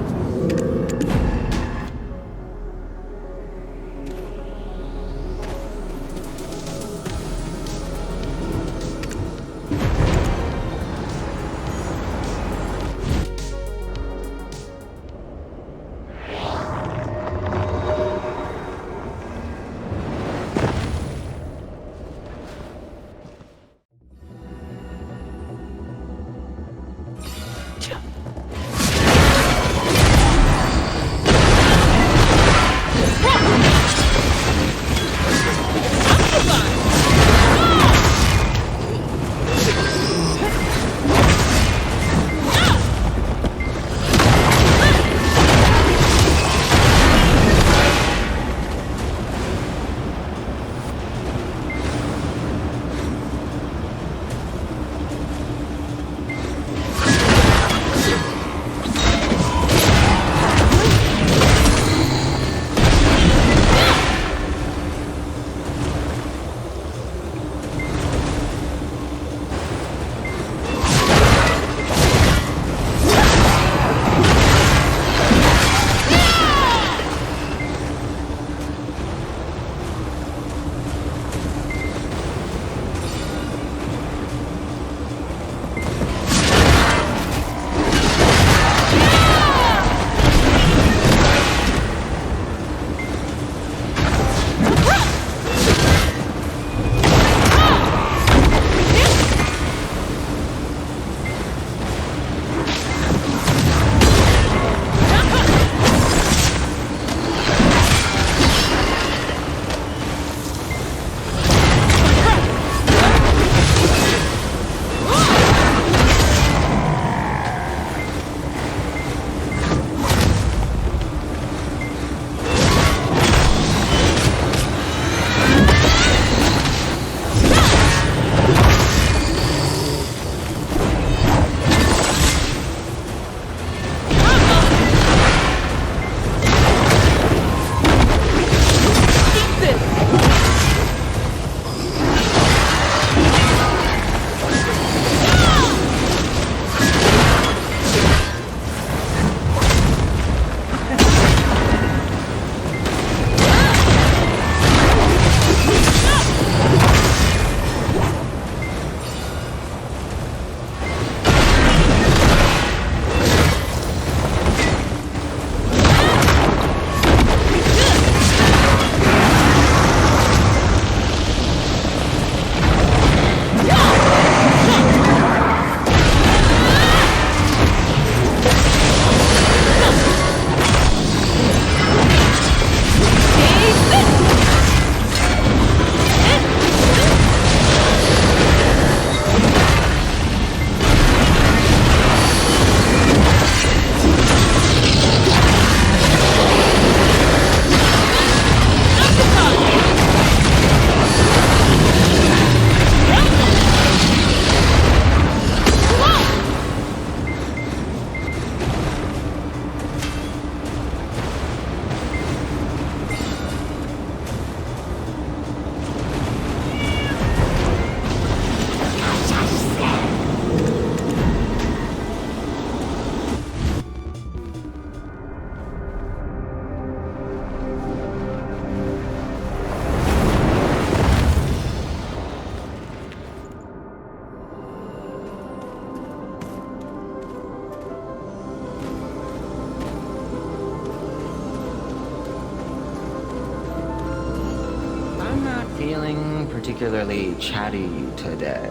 feeling particularly chatty today.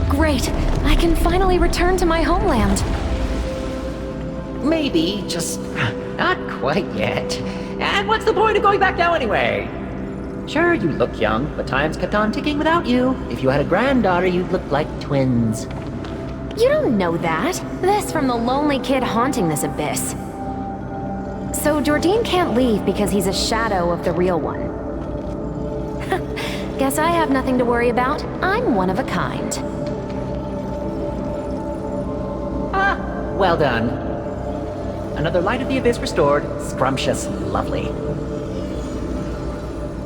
Great! I can finally return to my homeland. Maybe, just not quite yet. And what's the point of going back now anyway? Sure, you look young, but time's kept on ticking without you. If you had a granddaughter, you'd look like twins. You don't know that. This from the lonely kid haunting this abyss. So Jordan can't leave because he's a shadow of the real one. Guess I have nothing to worry about. I'm one of a kind. Ah, well done. Another Light of the Abyss restored. Scrumptious, lovely.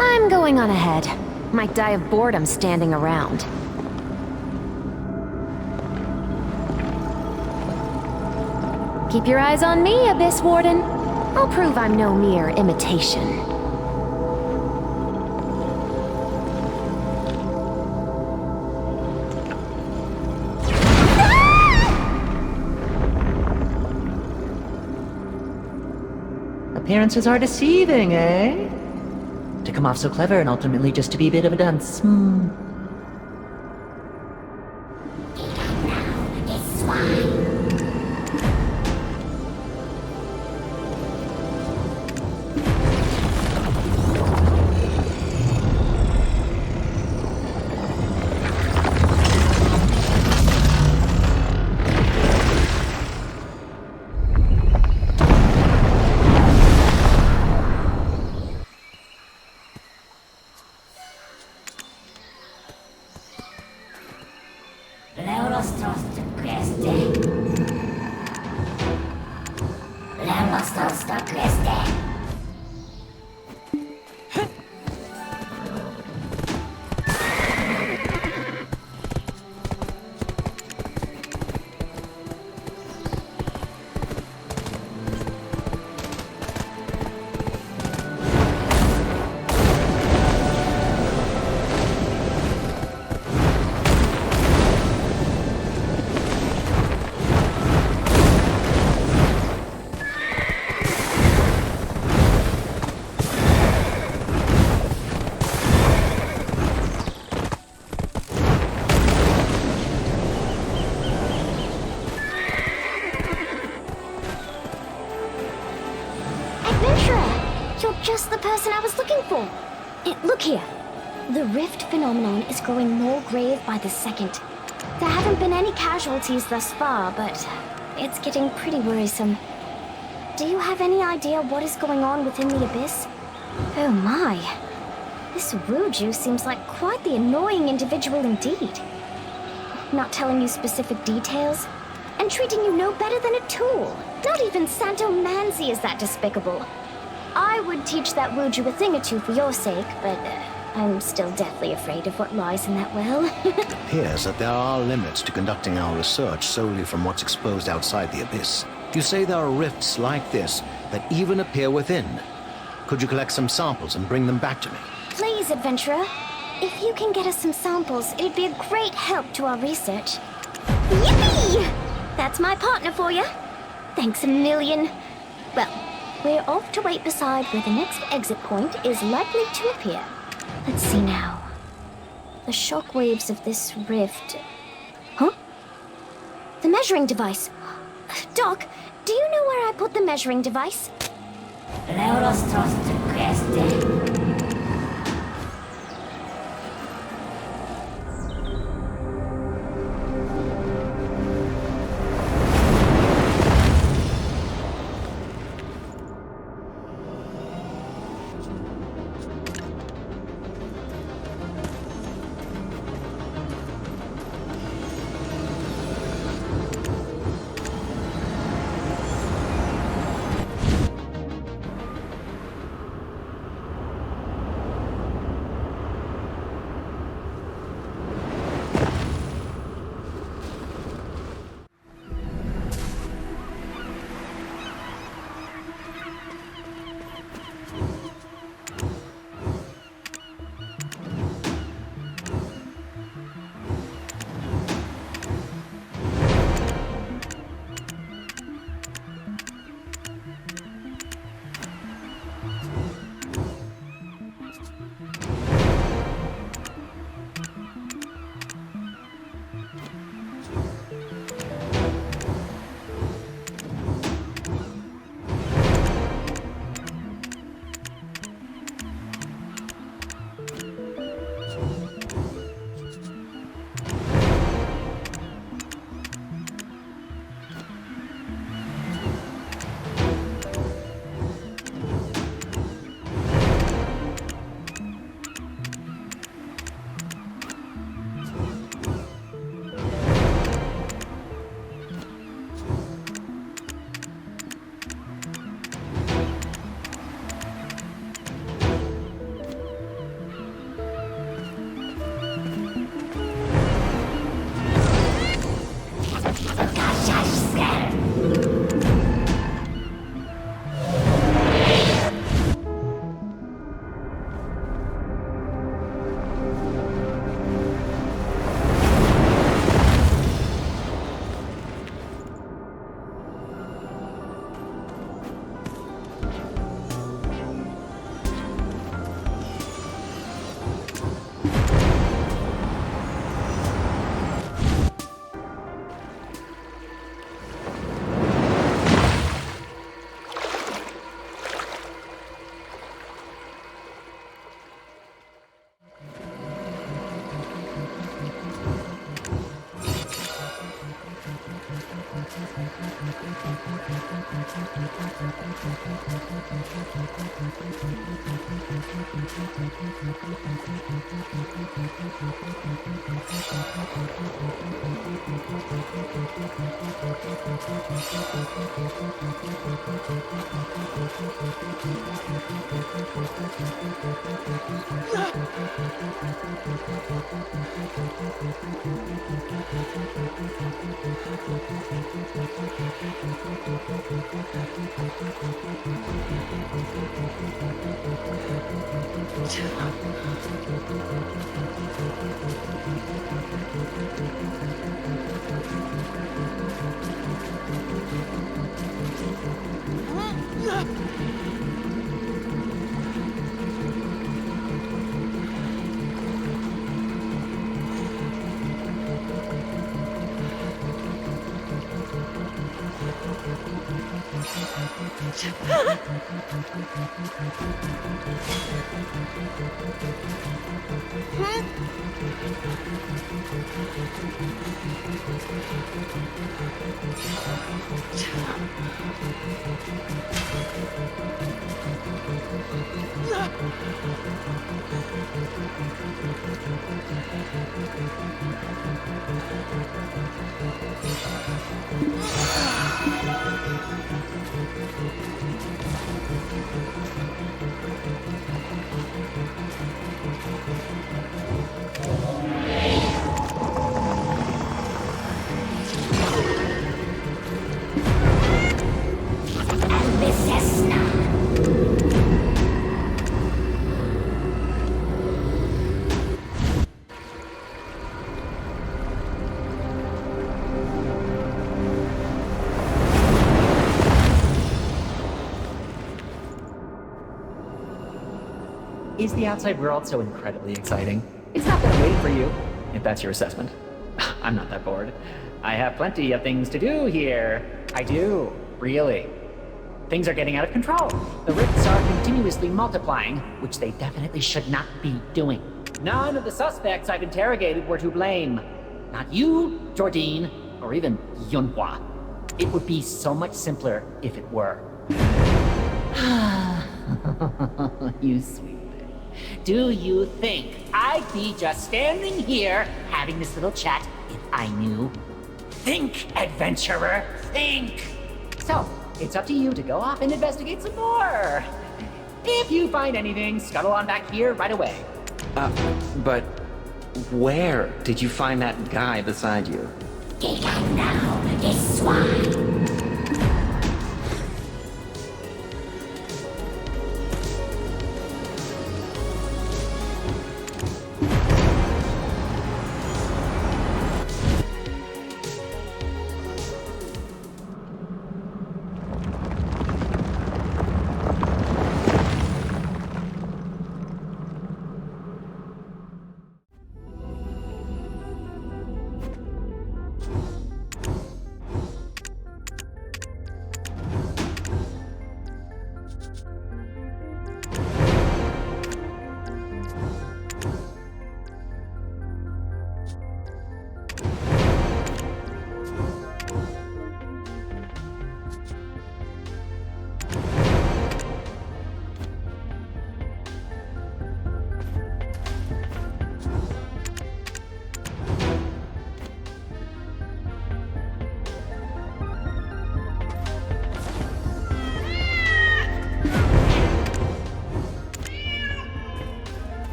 I'm going on ahead. Might die of boredom standing around. Keep your eyes on me, Abyss Warden. I'll prove I'm no mere imitation. Appearances are deceiving, eh? To come off so clever and ultimately just to be a bit of a dunce. This one. Just the person I was looking for. Look here. The rift phenomenon is growing more grave by the second. There haven't been any casualties thus far, but it's getting pretty worrisome. Do you have any idea what is going on within the Abyss? Oh my. This Wuju seems like quite the annoying individual indeed. Not telling you specific details, and treating you no better than a tool. Not even Santo Manzi is that despicable. I would teach that Wuju a thing or two for your sake, but I'm still deathly afraid of what lies in that well. It appears that there are limits to conducting our research solely from what's exposed outside the Abyss. You say there are rifts like this that even appear within. Could you collect some samples and bring them back to me? Please, adventurer. If you can get us some samples, it'd be a great help to our research. Yippee! That's my partner for you. Thanks a million. Well, we're off to wait beside where the next exit point is likely to appear. Let's see now. The shockwaves of this rift... Huh? The measuring device. Doc, do you know where I put the measuring device? Is the outside world so incredibly exciting? It's not gonna wait for you, if that's your assessment. I'm not that bored. I have plenty of things to do here. I do, really. Things are getting out of control. The rifts are continuously multiplying, which they definitely should not be doing. None of the suspects I've interrogated were to blame. Not you, Jordine, or even Yunhua. It would be so much simpler if it were. You sweet thing. Do you think I'd be just standing here having this little chat if I knew? Think, adventurer, think! So, it's up to you to go off and investigate some more. If you find anything, scuttle on back here right away. But where did you find that guy beside you? Get out now, this swine!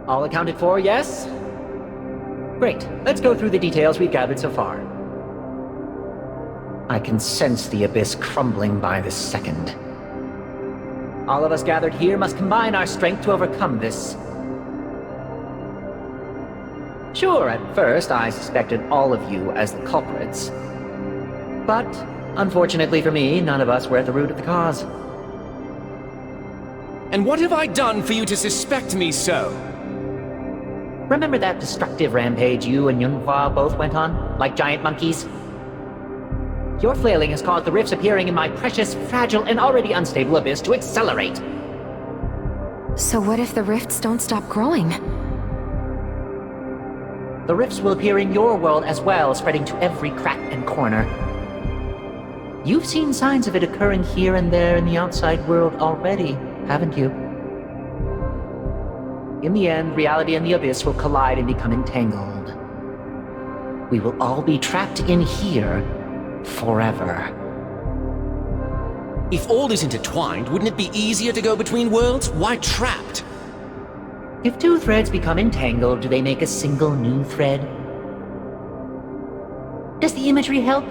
All accounted for, yes? Great. Let's go through the details we've gathered so far. I can sense the abyss crumbling by the second. All of us gathered here must combine our strength to overcome this. Sure, at first I suspected all of you as the culprits. But, unfortunately for me, none of us were at the root of the cause. And what have I done for you to suspect me so? Remember that destructive rampage you and Yunhua both went on? Like giant monkeys? Your flailing has caused the rifts appearing in my precious, fragile, and already unstable abyss to accelerate. So what if the rifts don't stop growing? The rifts will appear in your world as well, spreading to every crack and corner. You've seen signs of it occurring here and there in the outside world already, haven't you? In the end, reality and the abyss will collide and become entangled. We will all be trapped in here forever. If all is intertwined, wouldn't it be easier to go between worlds? Why trapped? If two threads become entangled, do they make a single new thread? Does the imagery help?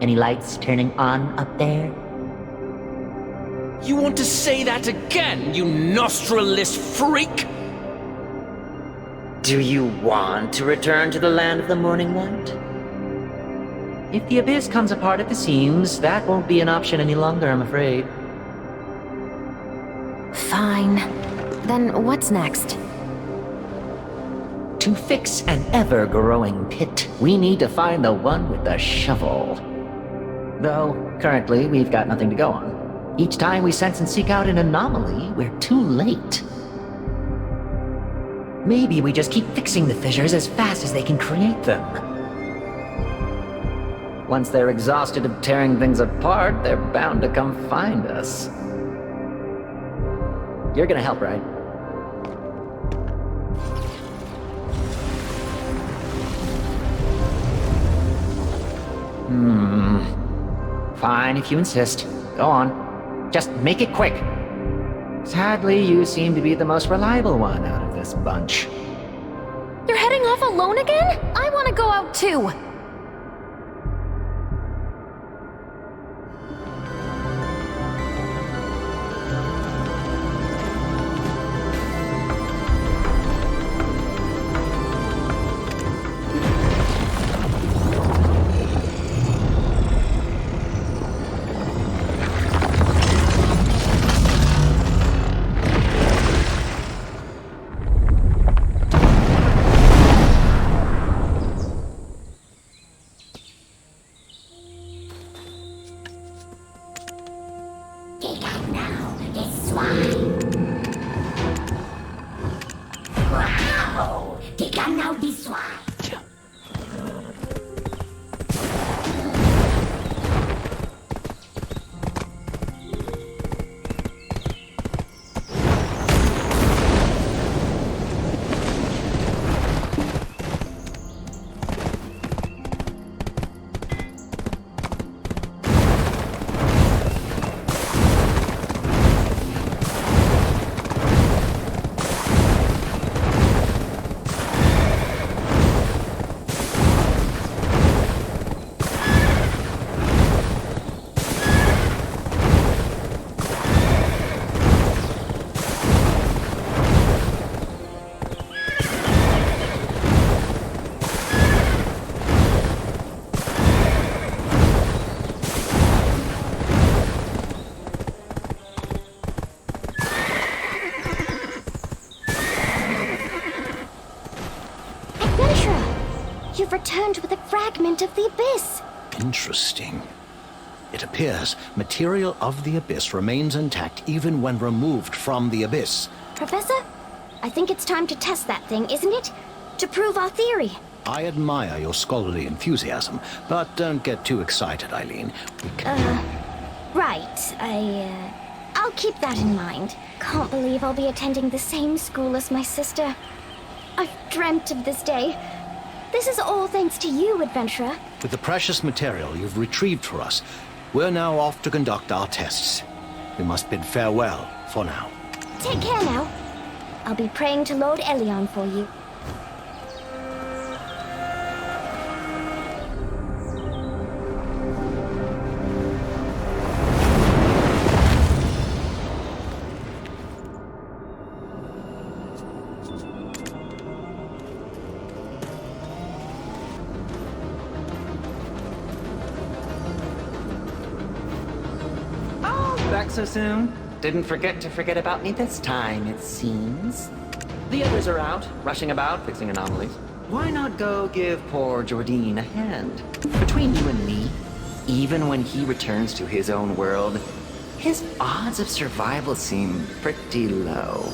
Any lights turning on up there? You want to say that again, you nostril-less freak? Do you want to return to the land of the morning light? If the abyss comes apart at the seams, that won't be an option any longer, I'm afraid. Fine. Then what's next? To fix an ever-growing pit, we need to find the one with the shovel. Though, currently, we've got nothing to go on. Each time we sense and seek out an anomaly, we're too late. Maybe we just keep fixing the fissures as fast as they can create them. Once they're exhausted of tearing things apart, they're bound to come find us. You're gonna help, right? Fine, if you insist. Go on. Just make it quick. Sadly, you seem to be the most reliable one out of this bunch. You're heading off alone again? I want to go out too. You've returned with a fragment of the Abyss. Interesting. It appears material of the Abyss remains intact even when removed from the Abyss. Professor, I think it's time to test that thing, isn't it? To prove our theory. I admire your scholarly enthusiasm, but don't get too excited, Eileen. Right. I'll keep that in mind. Can't believe I'll be attending the same school as my sister. I've dreamt of this day. This is all thanks to you, adventurer. With the precious material you've retrieved for us, we're now off to conduct our tests. We must bid farewell for now. Take care now. I'll be praying to Lord Elion for you. Back so soon? Didn't forget about me this time, it seems. The others are out, rushing about, fixing anomalies. Why not go give poor Jordine a hand? Between you and me, even when he returns to his own world, his odds of survival seem pretty low.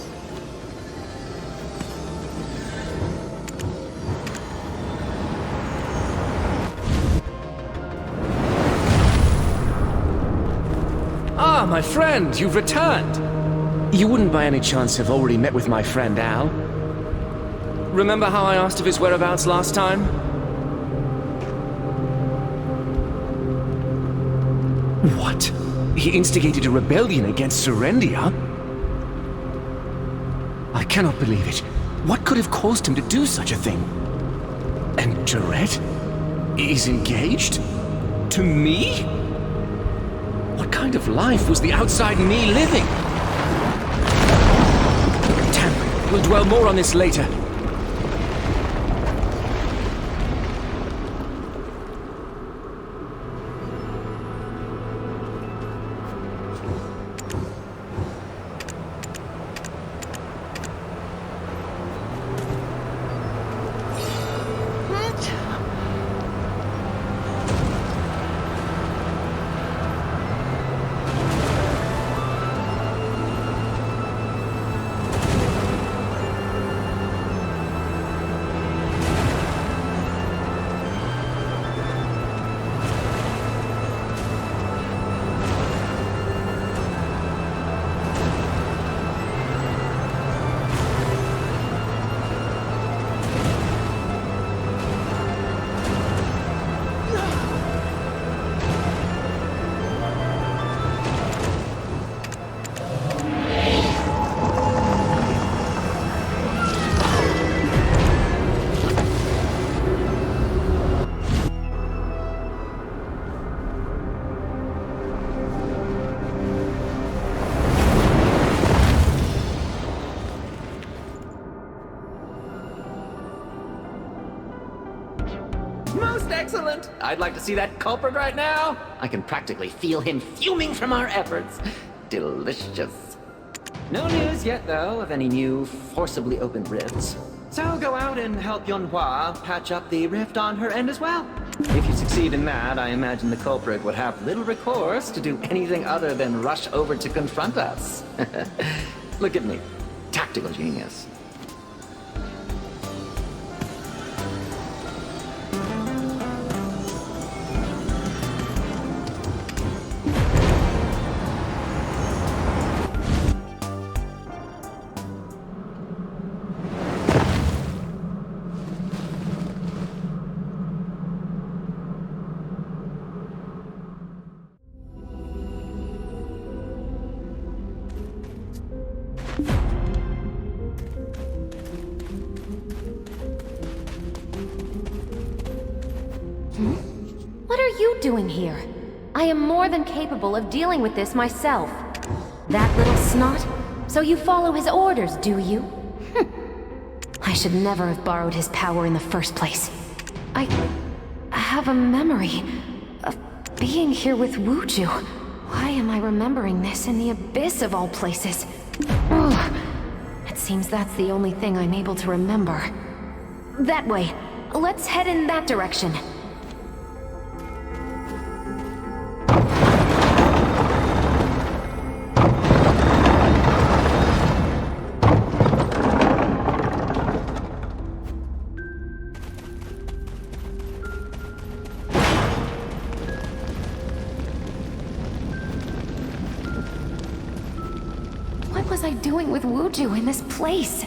Ah, my friend, you've returned! You wouldn't by any chance have already met with my friend Al? Remember how I asked of his whereabouts last time? What? He instigated a rebellion against Serendia? I cannot believe it. What could have caused him to do such a thing? And Jarrett is engaged? To me? What kind of life was the outside me living? Damn, we'll dwell more on this later. Most excellent! I'd like to see that culprit right now. I can practically feel him fuming from our efforts. Delicious. No news yet, though, of any new forcibly opened rifts. So go out and help Yonhua patch up the rift on her end as well. If you succeed in that, I imagine the culprit would have little recourse to do anything other than rush over to confront us. Look at me. Tactical genius. What are you doing here? I am more than capable of dealing with this myself. That little snot? So you follow his orders, do you? I should never have borrowed his power in the first place. I have a memory of being here with Wuju. Why am I remembering this in the Abyss of all places? Ugh. It seems that's the only thing I'm able to remember. That way. Let's head in that direction. What was I doing with Wuju in this place?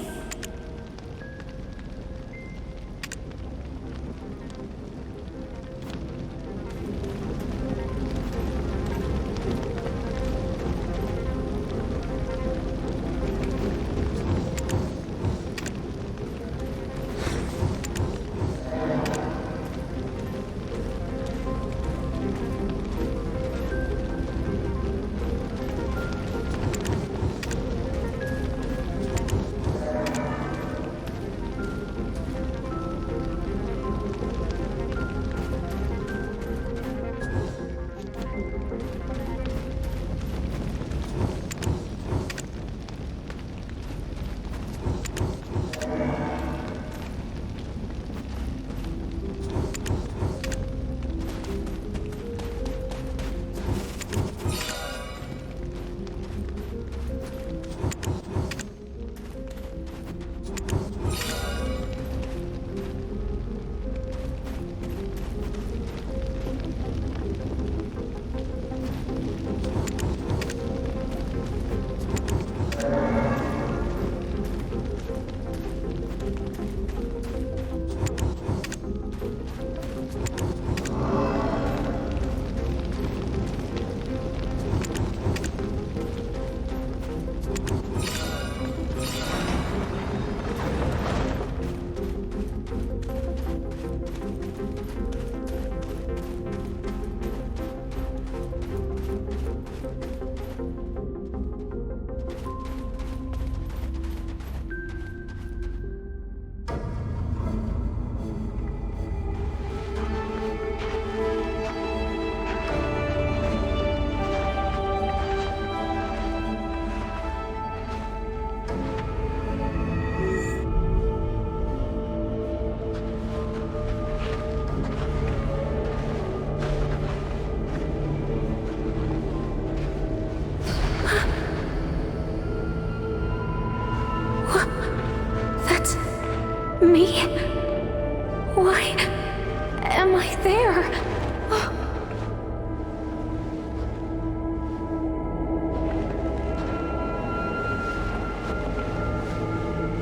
am I there?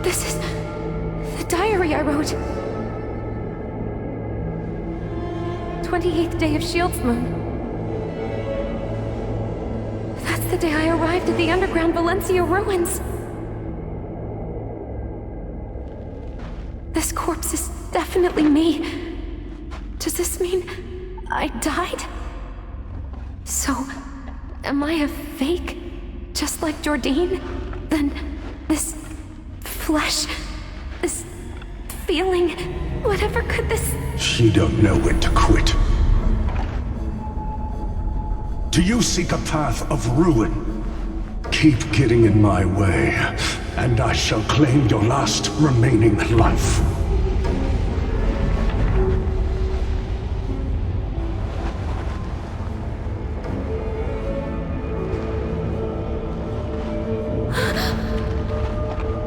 This is the diary I wrote. 28th day of Shield's Moon. That's the day I arrived at the underground Valencia ruins. This corpse is definitely me. Does this mean I died? So, am I a fake? Just like Jordine? Then this flesh, this feeling, whatever could this... She don't know when to quit. Do you seek a path of ruin? Keep getting in my way, and I shall claim your last remaining life.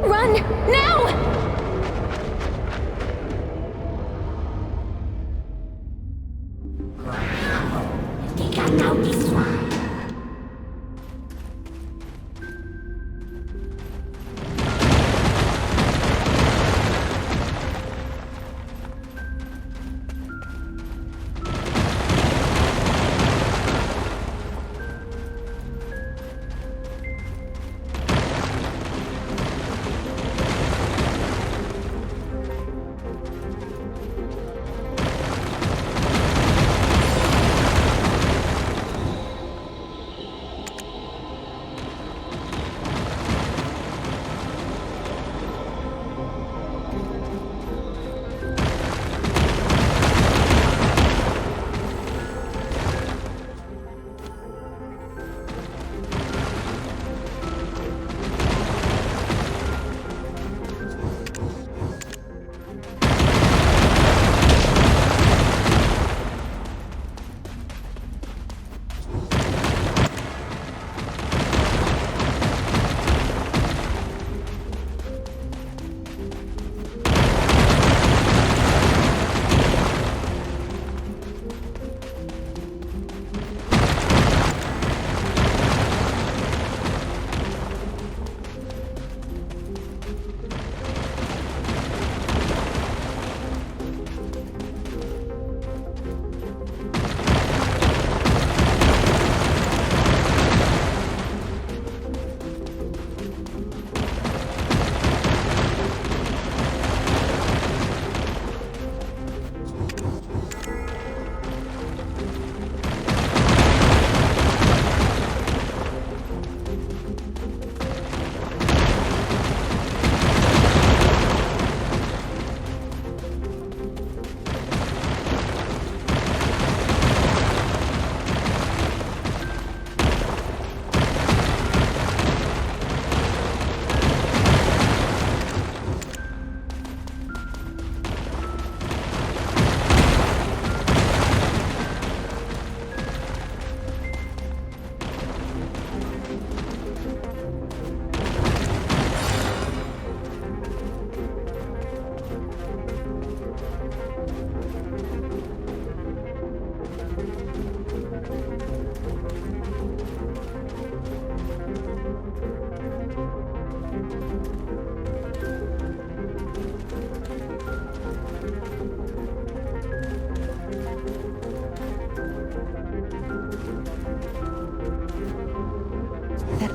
Run! Now! Think I know this one.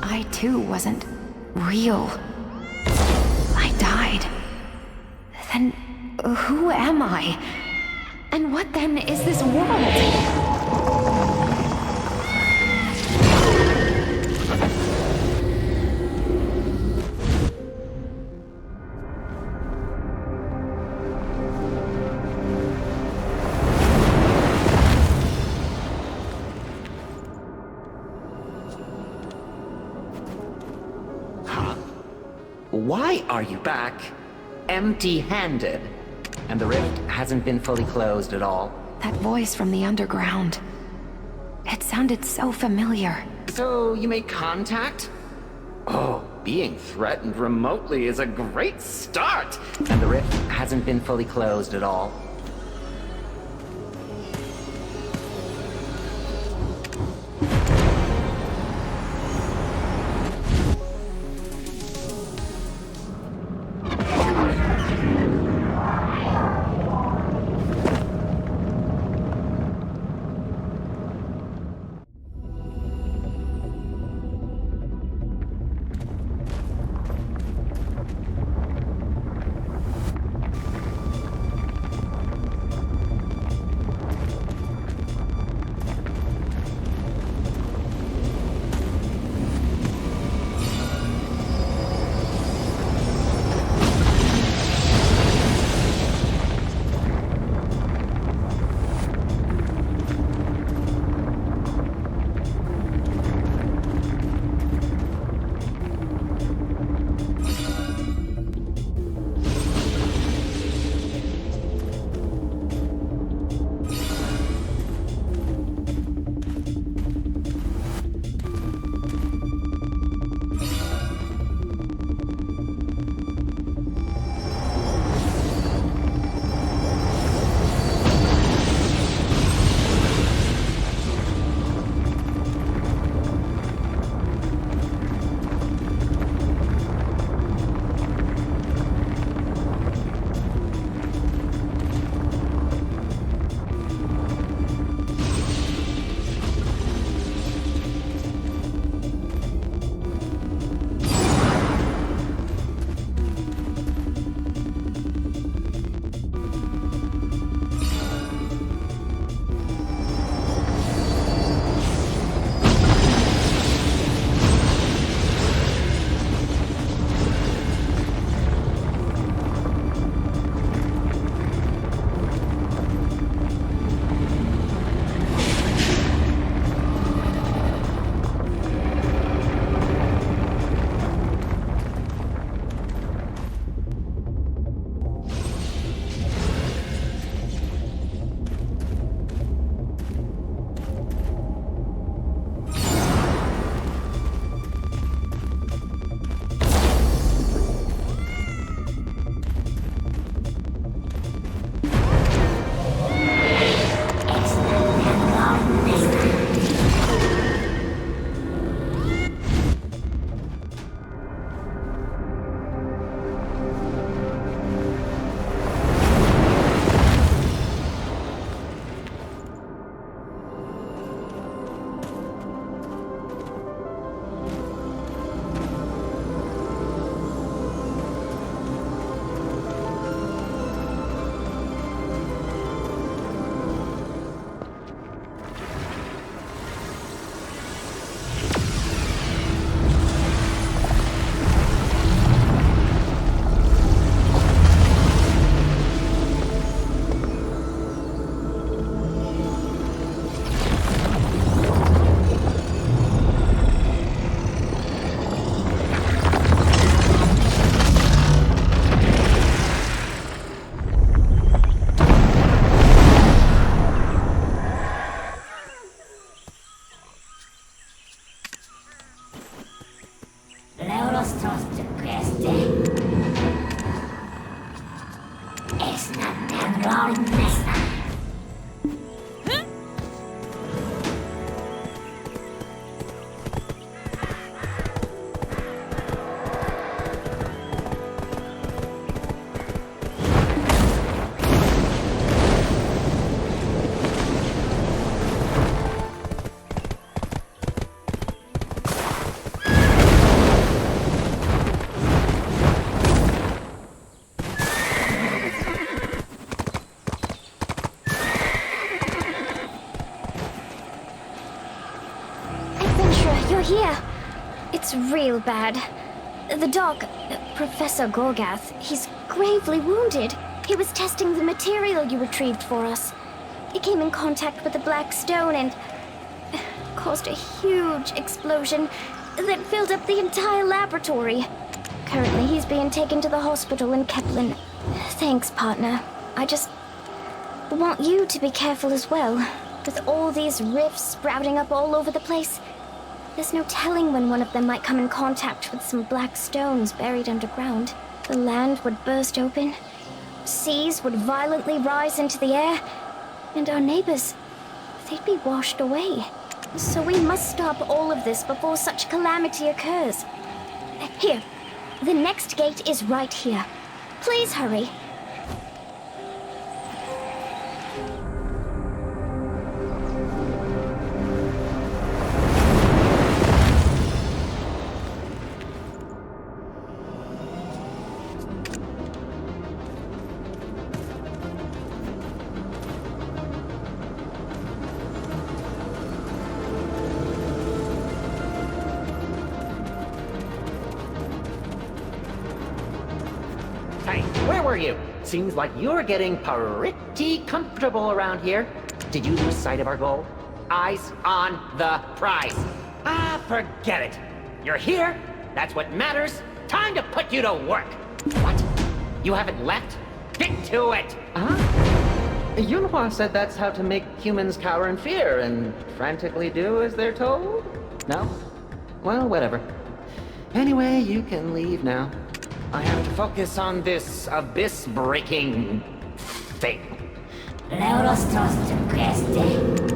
I too wasn't real. I died. Then who am I? And what then is this world? Why are you back empty-handed? And the rift hasn't been fully closed at all. That voice from the underground. It sounded so familiar. So you made contact? Oh, being threatened remotely is a great start! And the rift hasn't been fully closed at all. here. It's real bad. The doc, Professor Gorgath, he's gravely wounded. He was testing the material you retrieved for us. He came in contact with the black stone and caused a huge explosion that filled up the entire laboratory. Currently, he's being taken to the hospital in Kepler. Thanks, partner. I just want you to be careful as well. With all these rifts sprouting up all over the place, there's no telling when one of them might come in contact with some black stones buried underground. The land would burst open, seas would violently rise into the air, and our neighbors, they'd be washed away. So we must stop all of this before such calamity occurs. Here, the next gate is right here. Please hurry. Hey, where were you? Seems like you're getting pretty comfortable around here. Did you lose sight of our goal? Eyes on the prize. Ah, forget it. You're here. That's what matters. Time to put you to work. What? You haven't left? Get to it! Huh? Yunhua said that's how to make humans cower in fear and frantically do as they're told? No? Well, whatever. Anyway, you can leave now. I have to focus on this abyss-breaking thing. Leurostos to Queste.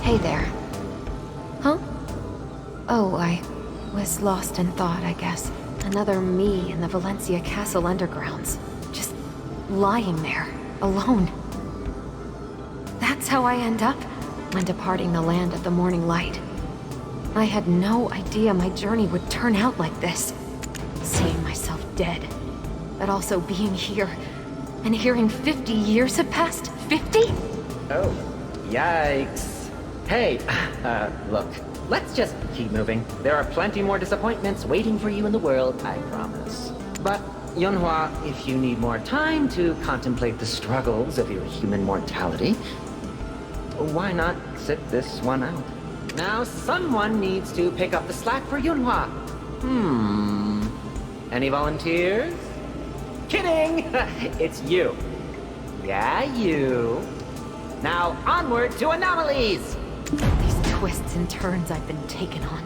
Hey there. Huh? Oh, I was lost in thought, I guess. Another me in the Valencia castle undergrounds. Just lying there, alone. That's how I end up when departing the land of the morning light. I had no idea my journey would turn out like this. Seeing myself dead, but also being here, and hearing 50 years have passed. 50? Oh, yikes. Hey, look, let's just keep moving. There are plenty more disappointments waiting for you in the world, I promise. But, Yunhua, if you need more time to contemplate the struggles of your human mortality, why not sit this one out? Now someone needs to pick up the slack for Yunhua. Any volunteers? Kidding! It's you. Yeah, you. Now onward to anomalies! These twists and turns I've been taken on.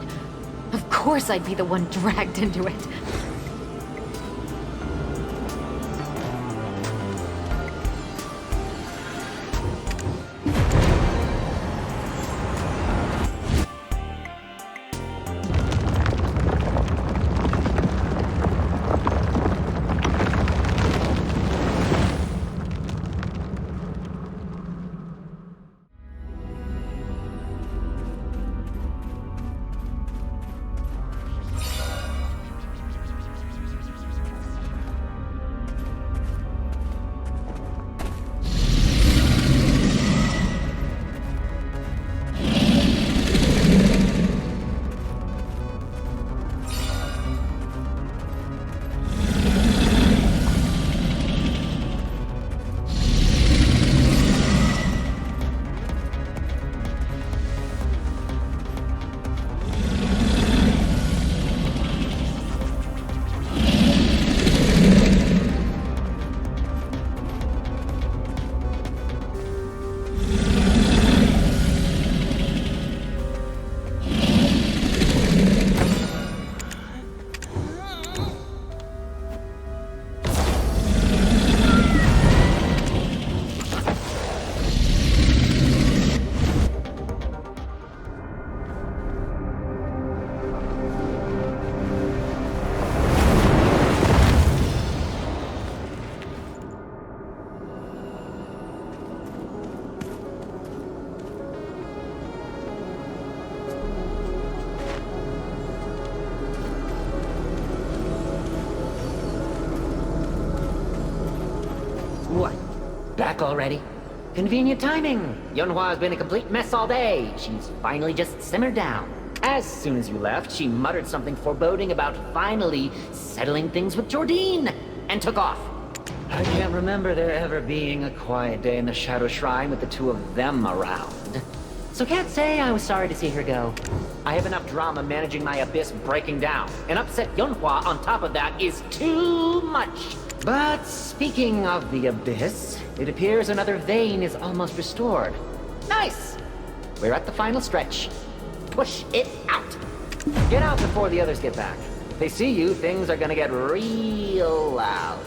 Of course I'd be the one dragged into it. Back already? Convenient timing. Yunhua's been a complete mess all day. She's finally just simmered down. As soon as you left, she muttered something foreboding about finally settling things with Jordine, and took off. I can't remember there ever being a quiet day in the Shadow Shrine with the two of them around. So can't say I was sorry to see her go. I have enough drama managing my abyss breaking down. An upset Yunhua on top of that is too much. But speaking of the abyss, it appears another vein is almost restored. Nice! We're at the final stretch. Push it out. Get out before the others get back. If they see you, things are gonna get real loud.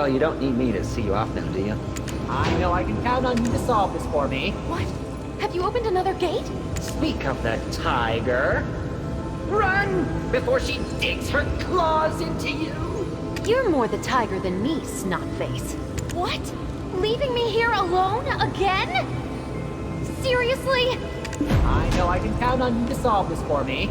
Well, you don't need me to see you off now, do you? I know I can count on you to solve this for me. What? Have you opened another gate? Speak of the tiger. Run before she digs her claws into you. You're more the tiger than me, Snotface. What? Leaving me here alone again? Seriously? I know I can count on you to solve this for me.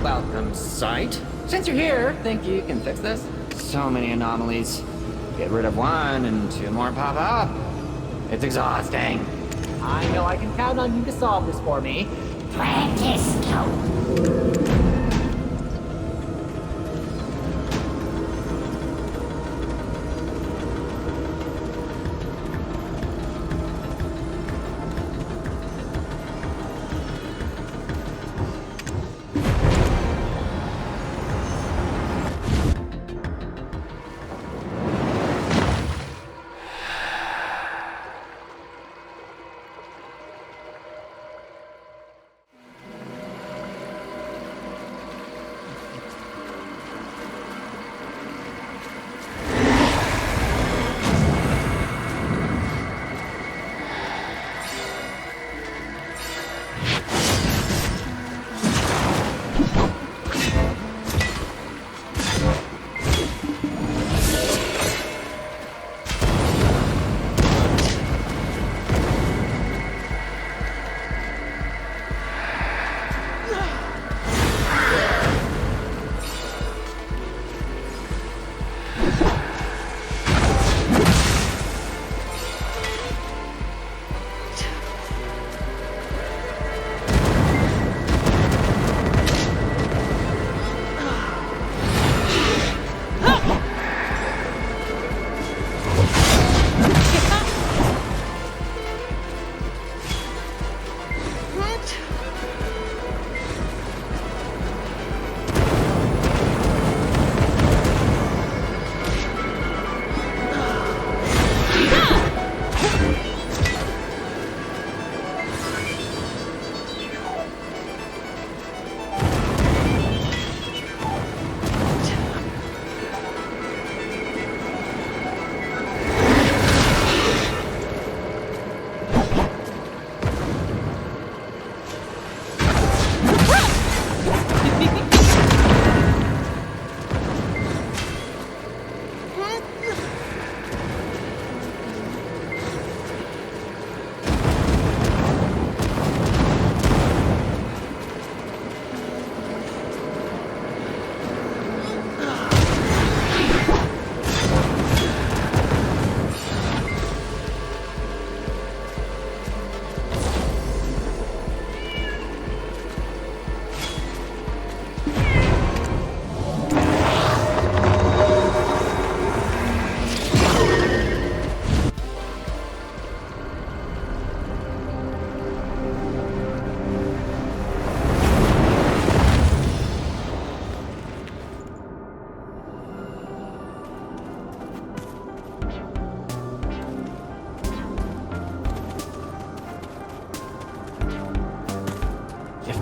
Welcome sight. Since you're here, think you can fix this? So many anomalies. Get rid of one and two more pop up. It's exhausting. I know I can count on you to solve this for me.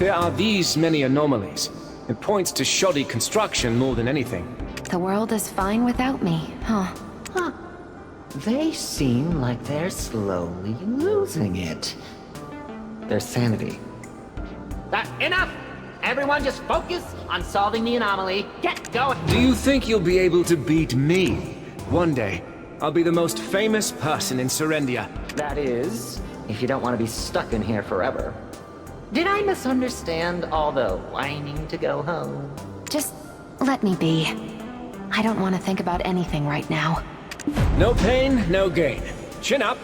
There are these many anomalies. It points to shoddy construction more than anything. The world is fine without me, huh? They seem like they're slowly losing it. Their sanity. Enough! Everyone just focus on solving the anomaly. Get going! Do you think you'll be able to beat me? One day, I'll be the most famous person in Serendia. That is, if you don't want to be stuck in here forever. Did I misunderstand all the whining to go home? Just let me be. I don't want to think about anything right now. No pain, no gain. Chin up.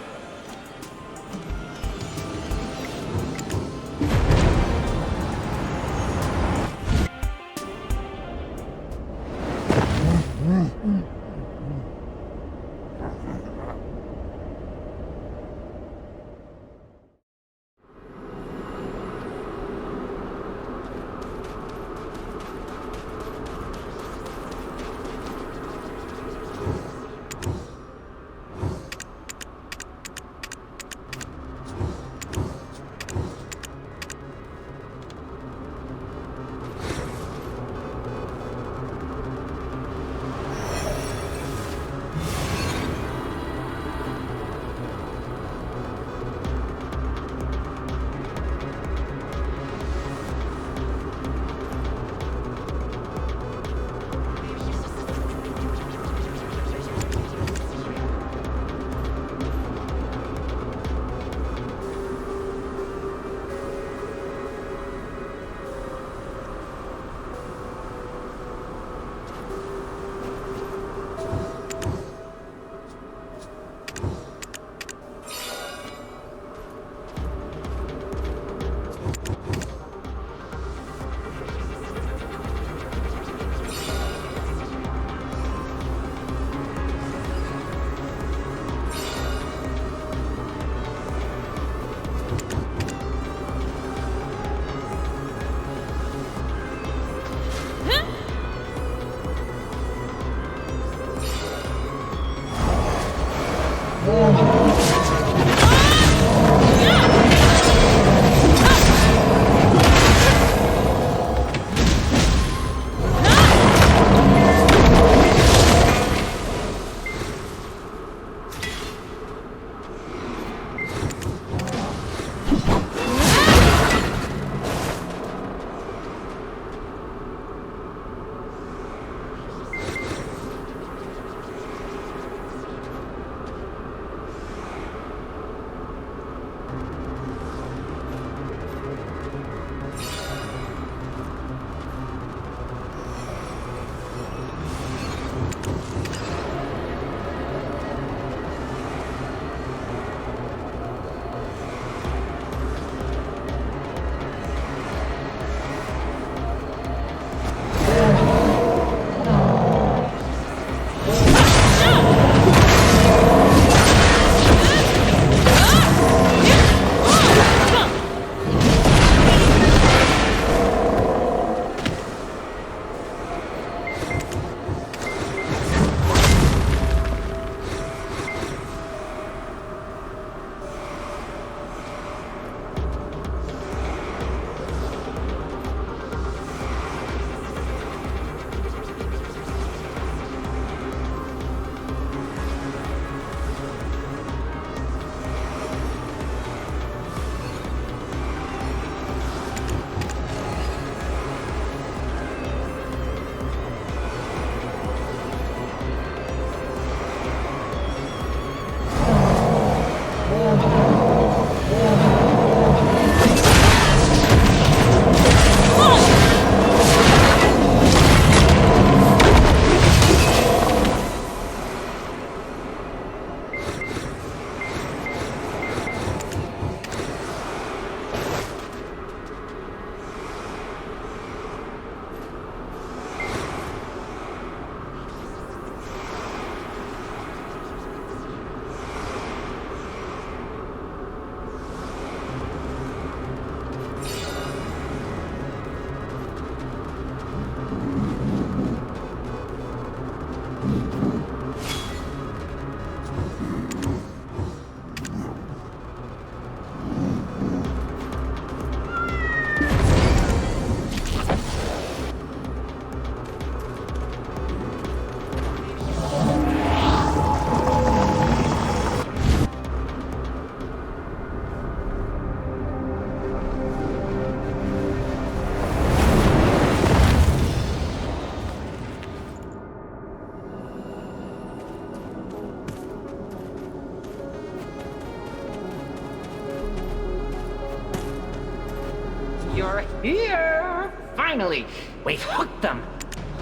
here! Finally! We've hooked them!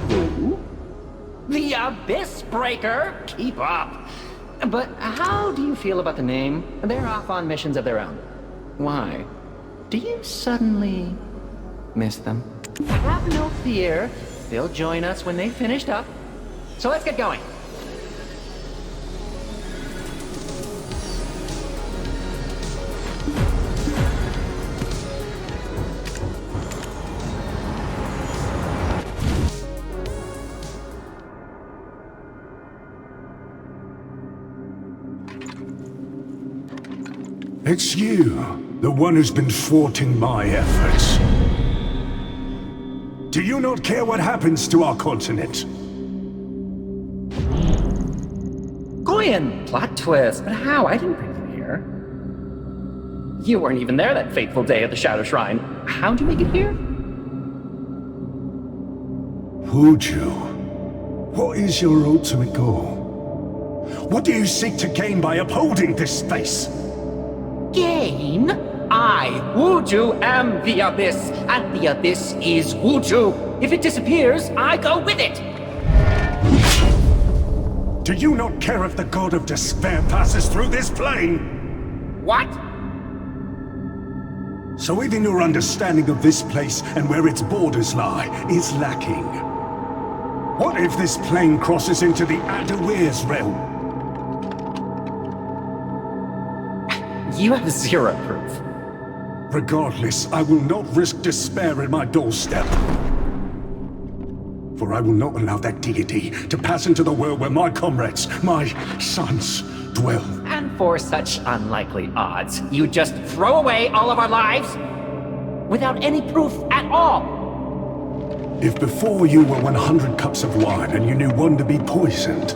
Who? The Abyss Breaker? Keep up! But how do you feel about the name? They're off on missions of their own. Why? Do you suddenly miss them? Have no fear. They'll join us when they've finished up. So let's get going. It's you, the one who's been thwarting my efforts. Do you not care what happens to our continent? Goyen! Plot twist. But how? I didn't bring you here. You weren't even there that fateful day at the Shadow Shrine. How'd you make it here? Wuju, what is your ultimate goal? What do you seek to gain by upholding this space? Gain? I, Wuju, am the Abyss, and the Abyss is Wuju. If it disappears, I go with it! Do you not care if the God of Despair passes through this plane? What? So even your understanding of this place and where its borders lie is lacking. What if this plane crosses into the Adair's realm? You have zero proof. Regardless, I will not risk despair at my doorstep. For I will not allow that deity to pass into the world where my comrades, my sons, dwell. And for such unlikely odds, you just throw away all of our lives? Without any proof at all? If before you were 100 cups of wine and you knew one to be poisoned,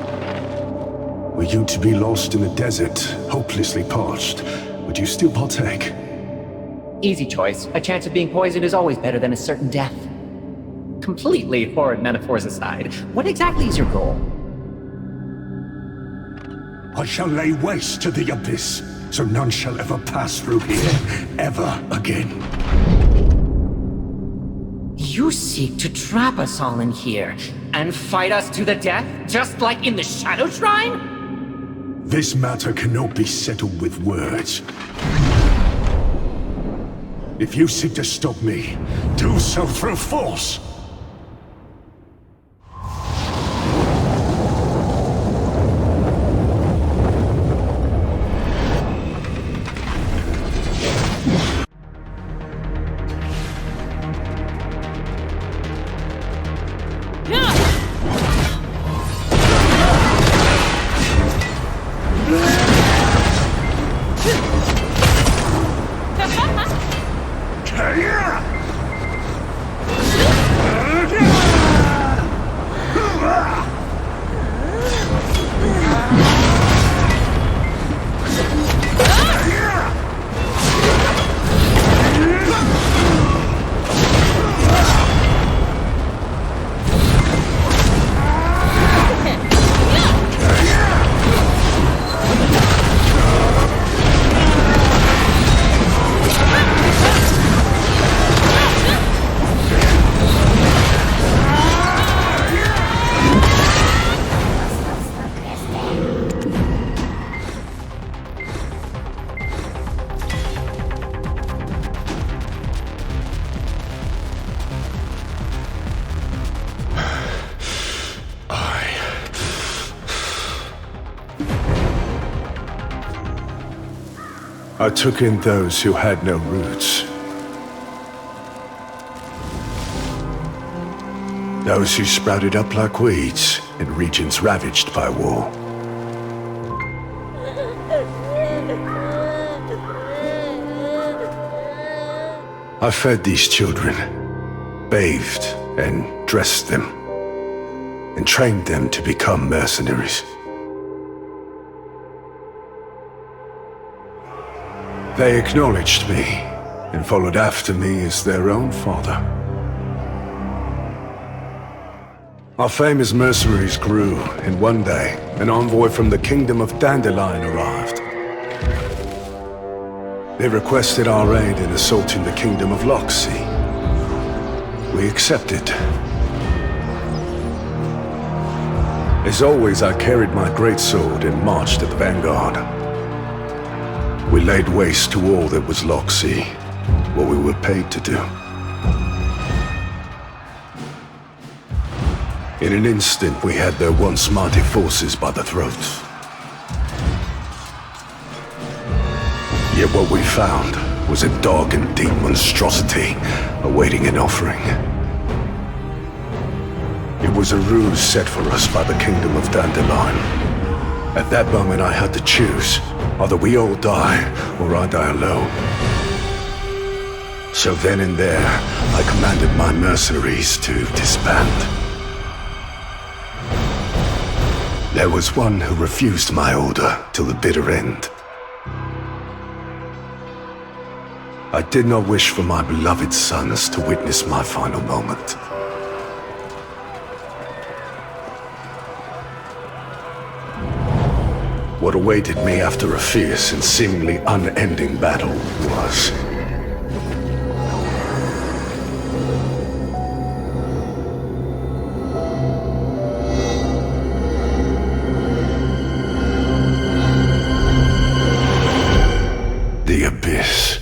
were you to be lost in the desert, hopelessly parched, would you still partake? Easy choice. A chance of being poisoned is always better than a certain death. Completely horrid metaphors aside, what exactly is your goal? I shall lay waste to the Abyss, so none shall ever pass through here, ever again. You seek to trap us all in here, and fight us to the death, just like in the Shadow Shrine? This matter cannot be settled with words. If you seek to stop me, do so through force! I took in those who had no roots. Those who sprouted up like weeds in regions ravaged by war. I fed these children, bathed and dressed them, and trained them to become mercenaries. They acknowledged me and followed after me as their own father. Our fame as mercenaries grew, and one day, an envoy from the Kingdom of Dandelion arrived. They requested our aid in assaulting the Kingdom of Loxy, We accepted. As always, I carried my greatsword and marched at the vanguard. We laid waste to all that was Loxy, what we were paid to do. In an instant, we had their once mighty forces by the throats. Yet what we found was a dark and deep monstrosity awaiting an offering. It was a ruse set for us by the Kingdom of Dandelion. At that moment I had to choose. Either we all die, or I die alone. So then and there, I commanded my mercenaries to disband. There was one who refused my order till the bitter end. I did not wish for my beloved sons to witness my final moment. What awaited me after a fierce and seemingly unending battle was... the Abyss.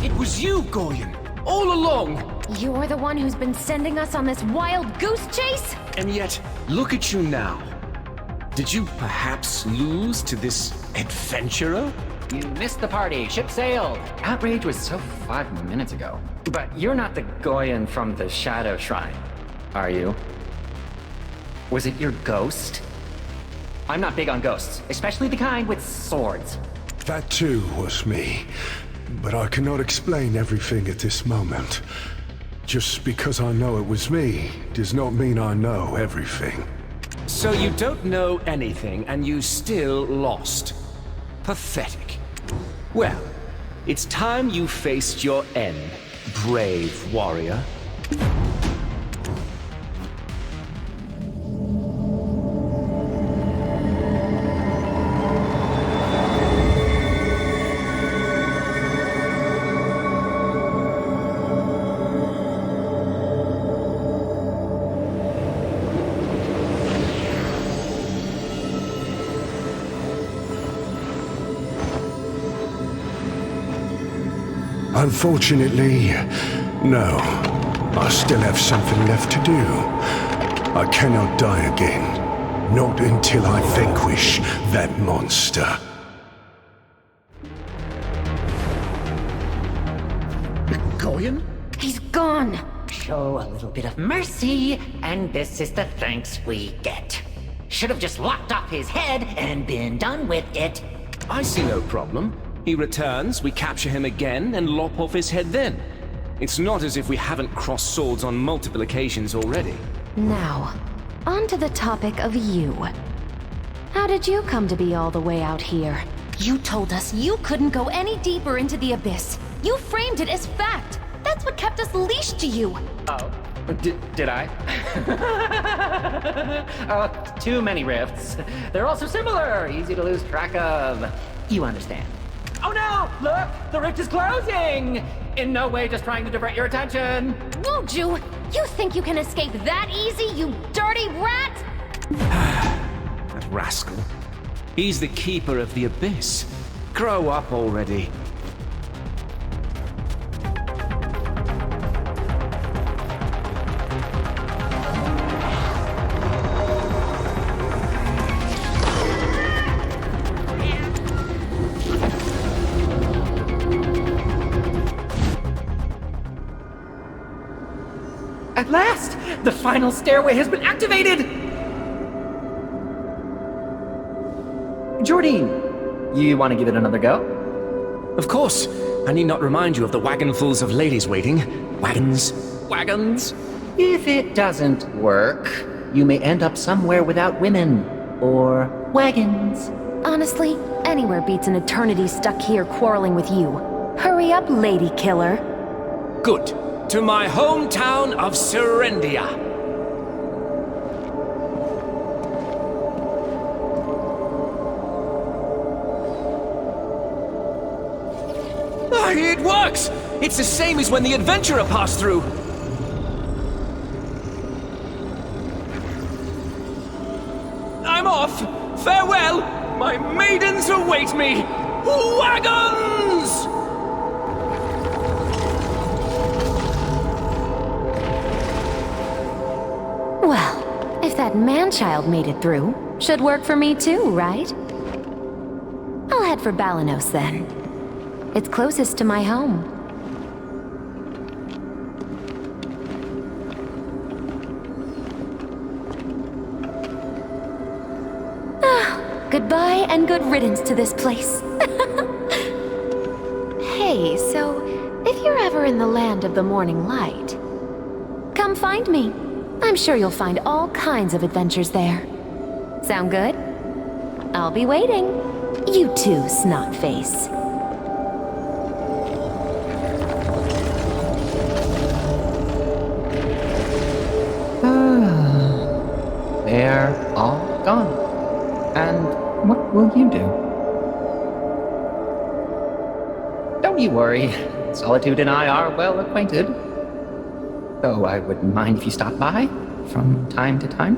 It was you, Goyen, all along! You're the one who's been sending us on this wild goose chase? And yet, look at you now. Did you perhaps lose to this adventurer? You missed the party. Ship sailed. Outrage was so 5 minutes ago. But you're not the Goyen from the Shadow Shrine, are you? Was it your ghost? I'm not big on ghosts, especially the kind with swords. That too was me. But I cannot explain everything at this moment. Just because I know it was me does not mean I know everything. So you don't know anything, and you still lost. Pathetic. Well, it's time you faced your end, brave warrior. Unfortunately, no. I still have something left to do. I cannot die again. Not until I vanquish that monster. Goyen? He's gone! Show a little bit of mercy, and this is the thanks we get. Should have just lopped off his head and been done with it. I see no problem. He returns, we capture him again, and lop off his head then. It's not as if we haven't crossed swords on multiple occasions already. Now, on to the topic of you. How did you come to be all the way out here? You told us you couldn't go any deeper into the Abyss. You framed it as fact. That's what kept us leashed to you. Oh, did I? Oh, too many rifts. They're all so similar, easy to lose track of. You understand. Oh no! Look! The rift is closing! In no way just trying to divert your attention! Won't you? You think you can escape that easy, you dirty rat? That rascal. He's the keeper of the Abyss. Grow up already. At last! The final stairway has been activated! Jordine, you want to give it another go? Of course. I need not remind you of the wagonfuls of ladies waiting. Wagons. Wagons. If it doesn't work, you may end up somewhere without women. Or wagons. Honestly, anywhere beats an eternity stuck here quarreling with you. Hurry up, lady killer. Good. To my hometown of Serendia. It works! It's the same as when the adventurer passed through. I'm off! Farewell! My maidens await me! Wagons! Well, if that man-child made it through, should work for me too, right? I'll head for Balanos then. It's closest to my home. Goodbye and good riddance to this place. Hey, so if you're ever in the land of the morning light, come find me. I'm sure you'll find all kinds of adventures there. Sound good? I'll be waiting. You too, Snotface. They're all gone. And what will you do? Don't you worry. Solitude and I are well acquainted. Though I wouldn't mind if you stopped by from time to time.